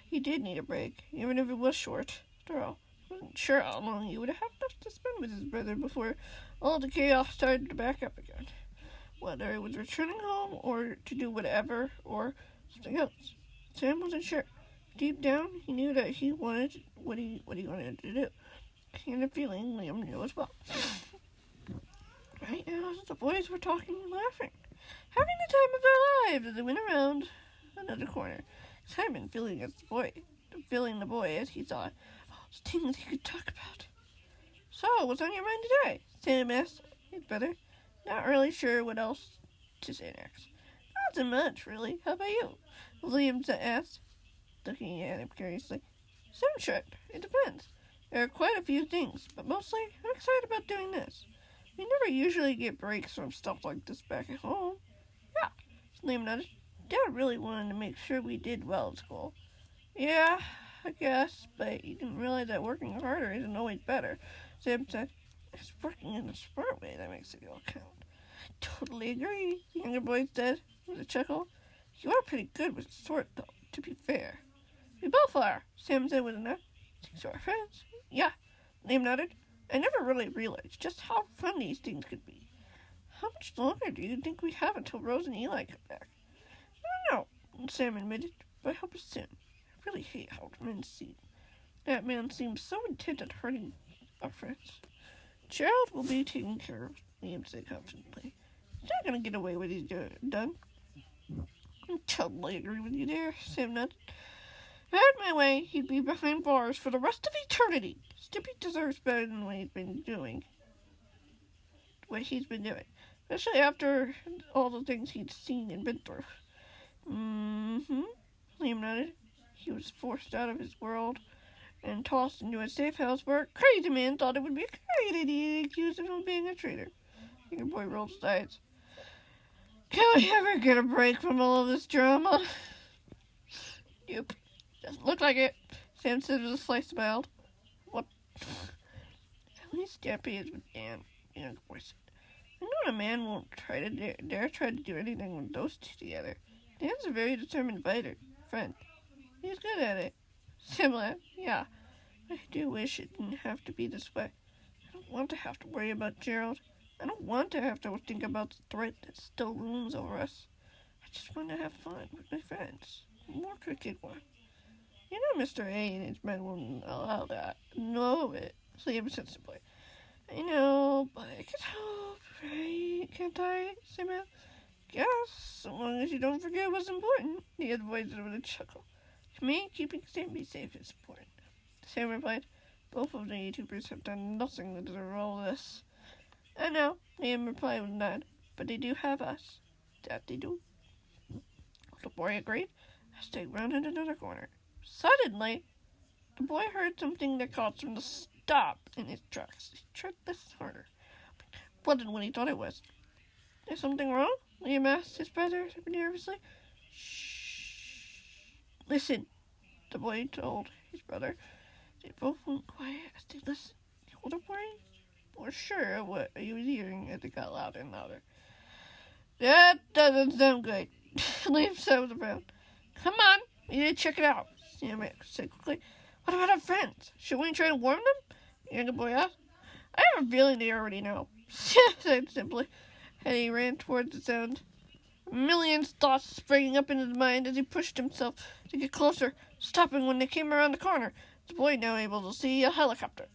He did need a break, even if it was short. After all, he wasn't sure how long he would have left to spend with his brother before all the chaos started to back up again. Whether it was returning home or to do whatever or something else. Sam wasn't sure. Deep down, he knew that he wanted what he wanted to do. He had a feeling Liam knew as well. Right now, the boys were talking and laughing, having the time of their lives as they went around another corner. Simon feeling the boy as he thought, the things he could talk about. So, what's on your mind today? Sam asked his brother, not really sure what else to say next. Not so much, really. How about you? Liam asked, looking at him curiously. Sam shrugged. It depends. There are quite a few things, but mostly I'm excited about doing this. We never usually get breaks from stuff like this back at home. Yeah, Liam nodded. Dad really wanted to make sure we did well at school. Yeah, I guess, but you didn't realize that working harder isn't always better. Sam said, it's working in a smart way that makes it all count. Totally agree, the younger boy said with a chuckle. You are pretty good with sport, though, to be fair. We both are, Sam said with a nod. So our friends? Yeah, Liam nodded. I never really realized just how fun these things could be. How much longer do you think we have until Rose and Eli come back? I don't know, Sam admitted, but I hope it's soon. I really hate how men seem. That man seems so intent on hurting our friends. Gerald will be taken care of, Liam said confidently. He's not going to get away with what he's done. I totally agree with you there, Sam nodded. If I had my way, he'd be behind bars for the rest of eternity. Stimpy deserves better than what he's been doing. Especially after all the things he'd seen and been through. Mm-hmm, Liam nodded. He was forced out of his world and tossed into a safe house where a crazy man thought it would be a great idea to accuse him of being a traitor. The young boy rolled his eyes. Can we ever get a break from all of this drama? Nope. Doesn't look like it, Sam said with a slight smile. What? At least Stampy is with Dan, the young boy said. I know a man won't dare try to do anything with those two together. Dan's a very determined fighter, friend. He's good at it. Sam laughed. Yeah, I do wish it didn't have to be this way. I don't want to have to worry about Gerald. I don't want to have to think about the threat that still looms over us. I just want to have fun with my friends. More cricket one. You know Mr. A and his men wouldn't allow that. No, it. Liam said simply. I know, but I can help, right? Can't I, Sam asked. Yes, so long as you don't forget what's important, the other boy said with a chuckle. To me, keeping Stampy safe is important. Sam replied. Both of the YouTubers have done nothing to deserve all this. I know, Liam replied with a nod, but they do have us. That they do. The boy agreed as they rounded another corner. Suddenly, the boy heard something that caused him to stop in his tracks. He tried to listen harder, but it wasn't what he thought it was. Is something wrong? Liam asked his brother nervously. Shh. Listen, the boy told his brother. They both went quiet as they listened. The older boy were sure of what he was hearing as it got louder and louder. That doesn't sound good. Liam said with a frown. Come on, we need to check it out, Sam said quickly. What about our friends? Should we try to warn them? The younger boy asked. I have a feeling they already know, Sam said simply, and he ran towards the sound. Millions thoughts sprang up in his mind as he pushed himself to get closer, stopping when they came around the corner. The boy now able to see a helicopter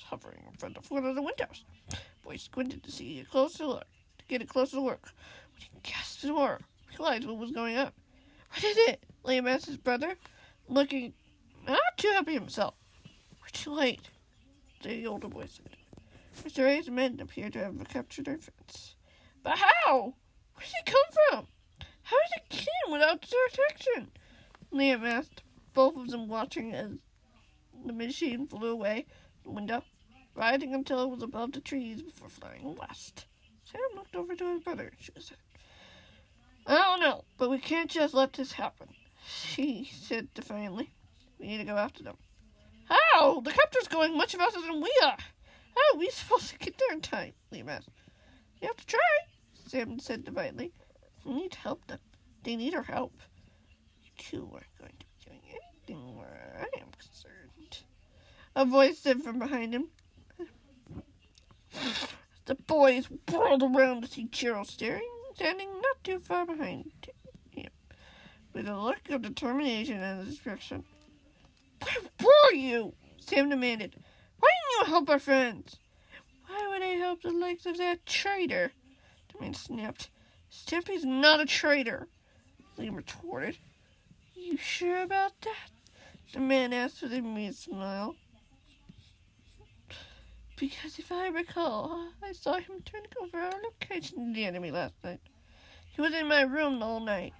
hovering in front of one of the windows. The boy squinted to see a closer look, to get a closer look. When he gasped in horror, he realized what was going on. What is it? Liam asked his brother, looking not too happy himself. We're too late, the older boy said. Mr. A's men appeared to have captured their friends. But how? Where did he come from? How is a kid without protection? Liam asked, both of them watching as the machine flew away the window, rising until it was above the trees before flying west. Sam looked over to his brother and shook his head. I don't know, but we can't just let this happen, he said defiantly. We need to go after them. How? The copter's going much faster than we are. How are we supposed to get there in time? Liam asked. You have to try, Sam said defiantly. We need to help them. They need our help. You two aren't going to be doing anything where I am concerned. A voice said from behind him. The boys whirled around to see Gerald standing not too far behind him, with a look of determination in his expression. Where were you? Sam demanded. Why didn't you help our friends? Why would I help the likes of that traitor? The man snapped. Stampy's not a traitor, Liam retorted. You sure about that? The man asked with a amused smile. Because if I recall, I saw him turning over our location to the enemy last night. He was in my room the whole night,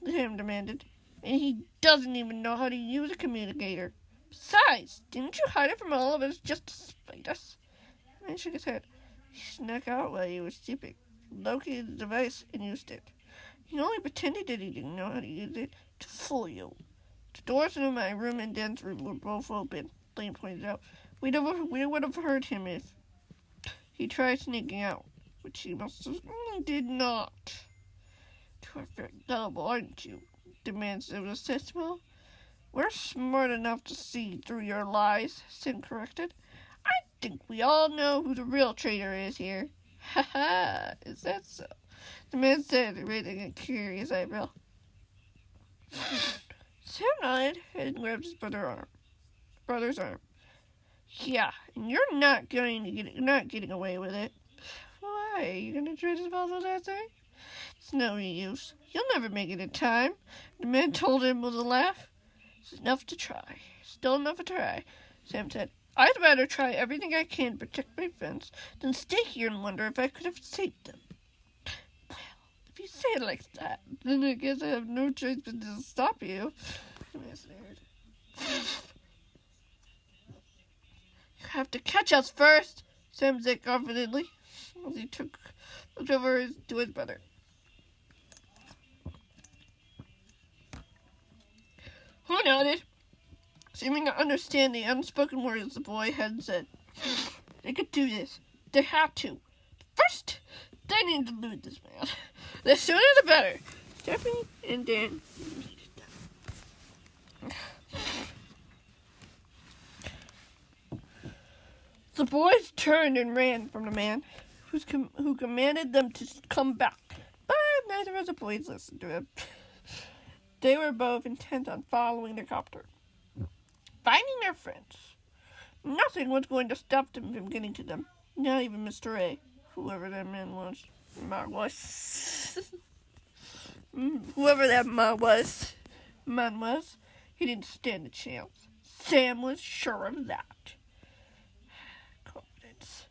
Liam demanded, and he doesn't even know how to use a communicator. Besides, didn't you hide it from all of us just to spite us? The man shook his head. He snuck out while he was sleeping, located the device, and used it. He only pretended that he didn't know how to use it to fool you. The doors to my room and Dan's room were both open, Liam pointed out. We would have heard him if he tried sneaking out, which he most certainly did not. You are very gullible, aren't you? The man said with a sad smile. We're smart enough to see through your lies, Sam corrected. I think we all know who the real traitor is here. Ha ha, is that so? The man said, raising a curious eyebrow. Sam nodded and grabbed his brother's arm. Yeah, and you're not getting away with it. Why? Are you gonna try to follow that thing? It's no use. You'll never make it in time. The man told him with a laugh. It's enough to try. Still enough to try, Sam said. I'd rather try everything I can to protect my friends than stay here and wonder if I could have saved them. Well, if you say it like that, then I guess I have no choice but to stop you. The man sneered. You have to catch us first, Sam said confidently, as he looked over to his brother. Who nodded, seeming to understand the unspoken words the boy had said. They could do this. They have to. First, they need to loot this man. The sooner the better. Stampy and Dan. The boys turned and ran from the man who commanded them to come back, but neither of the boys listened to him. They were both intent on following the copter, finding their friends. Nothing was going to stop them from getting to them, not even Mr. A, whoever that man was. Whoever that man was, he didn't stand a chance. Sam was sure of that. Confidence.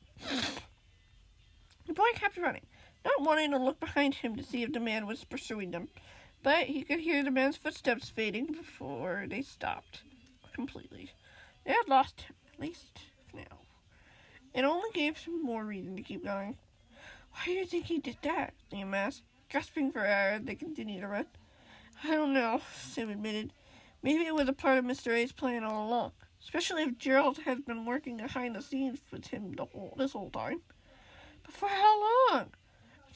The boy kept running, not wanting to look behind him to see if the man was pursuing them, but he could hear the man's footsteps fading before they stopped completely. They had lost him, at least now. It only gave him more reason to keep going. Why do you think he did that? Liam asked, gasping for air as they continued to run. I don't know, Sam admitted. Maybe it was a part of Mr. A's plan all along. especially if Gerald has been working behind the scenes with him this whole time. But for how long?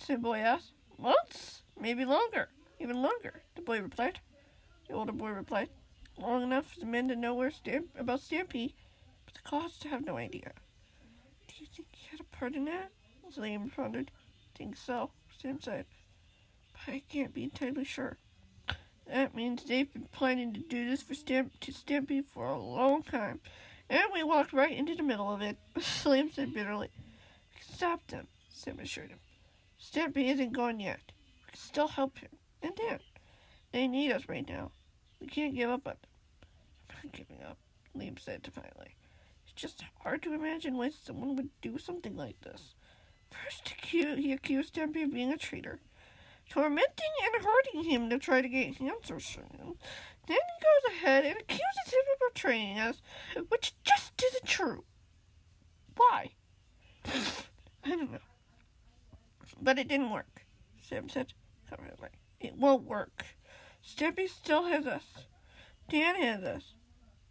The boy asked. Months? Maybe longer. Even longer, the boy replied. The older boy replied. Long enough for the men to know about Stampy, but the cause have no idea. Do you think he had a part in that? Liam pondered. Think so, Sam said. But I can't be entirely sure. That means they've been planning to do this to Stampy for a long time. And we walked right into the middle of it, Liam said bitterly. We can stop them, Sam assured him. Stampy isn't gone yet. We can still help him. And Dan. They need us right now. We can't give up on them. I'm not giving up, Liam said defiantly. It's just hard to imagine why someone would do something like this. First, he accused Stampy of being a traitor, tormenting and hurting him to try to get answers from him. Then he goes ahead and accuses him of betraying us, which just isn't true. Why? I don't know. But it didn't work, Sam said confidently. It won't work. Stampy still has us. Dan has us.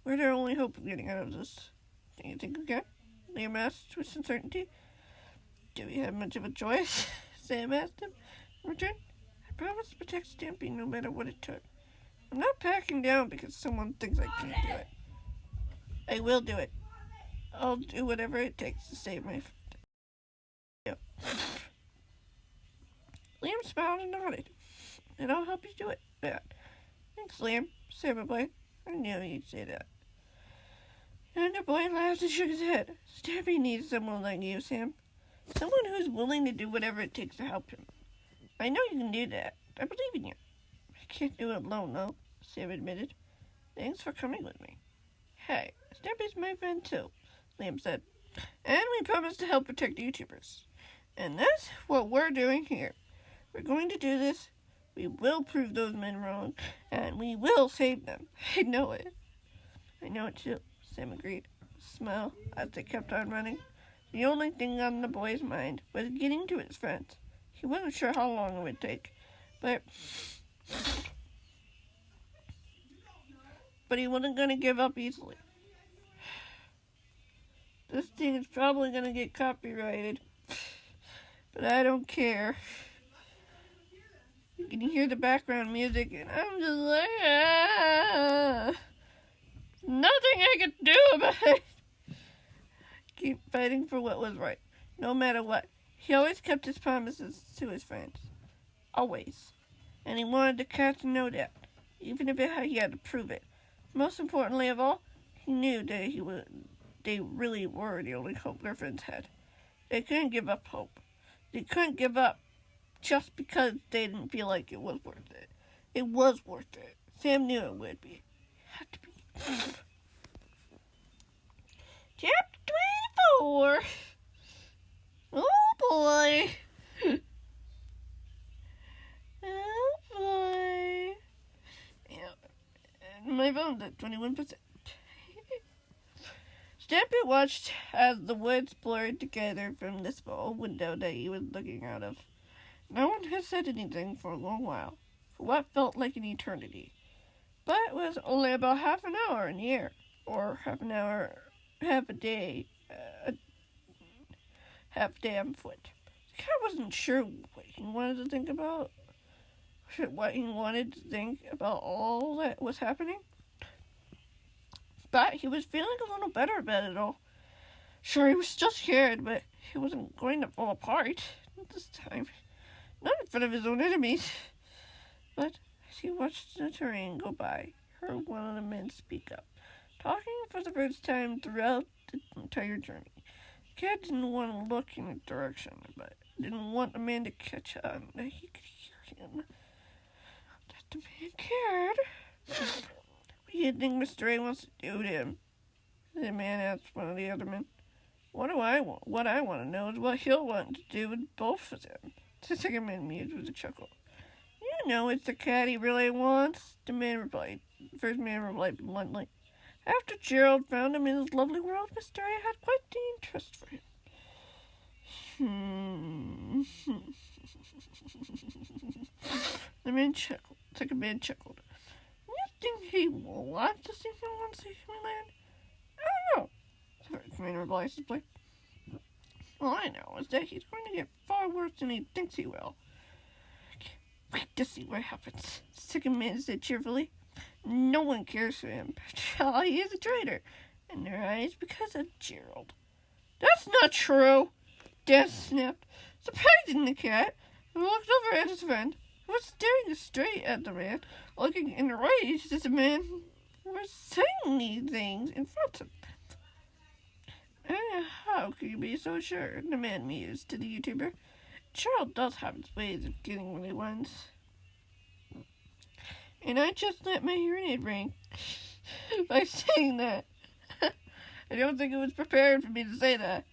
We're their only hope of getting out of this. Do you think we can? Liam asked with uncertainty. Do we have much of a choice? Sam asked him. In return, I promise to protect Stampy no matter what it took. I'm not backing down because someone thinks I can't do it. I will do it. I'll do whatever it takes to save my friend. Yep. Liam smiled and nodded. And I'll help you do it. Yeah. Thanks, Liam, Sam replied. I knew you'd say that. And the boy laughed and shook his head. Stampy needs someone like you, Sam. Someone who's willing to do whatever it takes to help him. I know you can do that. I believe in you. I can't do it alone, though, Sam admitted. Thanks for coming with me. Hey, Stampy's my friend, too, Liam said. And we promised to help protect YouTubers. And that's what we're doing here. We're going to do this. We will prove those men wrong, and we will save them. I know it. I know it, too, Sam agreed. Smile as they kept on running. The only thing on the boy's mind was getting to his friends. He wasn't sure how long it would take, but he wasn't going to give up easily. This thing is probably going to get copyrighted, but I don't care. You can hear the background music, and I'm just like, nothing I can do about it. Keep fighting for what was right, no matter what. He always kept his promises to his friends. Always. And he wanted the cats to know that, even if he had to prove it. Most importantly of all, he knew that they really were the only hope their friends had. They couldn't give up hope. They couldn't give up just because they didn't feel like it was worth it. It was worth it. Sam knew it would be. It had to be. Chapter 24. Oh boy. Oh boy. Yeah. And my phone's at 21%. Stampy watched as the woods blurred together from the small window that he was looking out of. No one had said anything for a long while, for what felt like an eternity. But it was only about half an hour in the air, or half a day on foot. The cat wasn't sure what he wanted to think about all that was happening. But he was feeling a little better about it all. Sure, he was still scared, but he wasn't going to fall apart this time. Not in front of his own enemies. But as he watched the terrain go by, he heard one of the men speak up, talking for the first time throughout the entire journey. The cat didn't want to look in a direction, but didn't want the man to catch on that he could hear him. That the man cared. What do you think Mr. A wants to do to him? The man asked one of the other men. What I want to know is what he'll want to do with both of them. The second man mused with a chuckle. You know it's the cat he really wants, the first man replied bluntly. After Gerald found him in his lovely world, Mr. A had quite the interest for him. The second man chuckled. You think he wants to see him on Safety Land? Commander replies simply. All I know is that he's going to get far worse than he thinks he will. I can't wait to see what happens, Second Man said cheerfully. No one cares for him, but he is a traitor in their eyes because of Gerald. That's not true, Dan snapped, surprising the cat, who looked over at his friend, who was staring straight at the man, looking enraged as the man was saying these things in front of them. How could you be so sure? The man mused to the YouTuber. Gerald does have his ways of getting what he wants. And I just let my hearing aid ring by saying that. I don't think it was prepared for me to say that.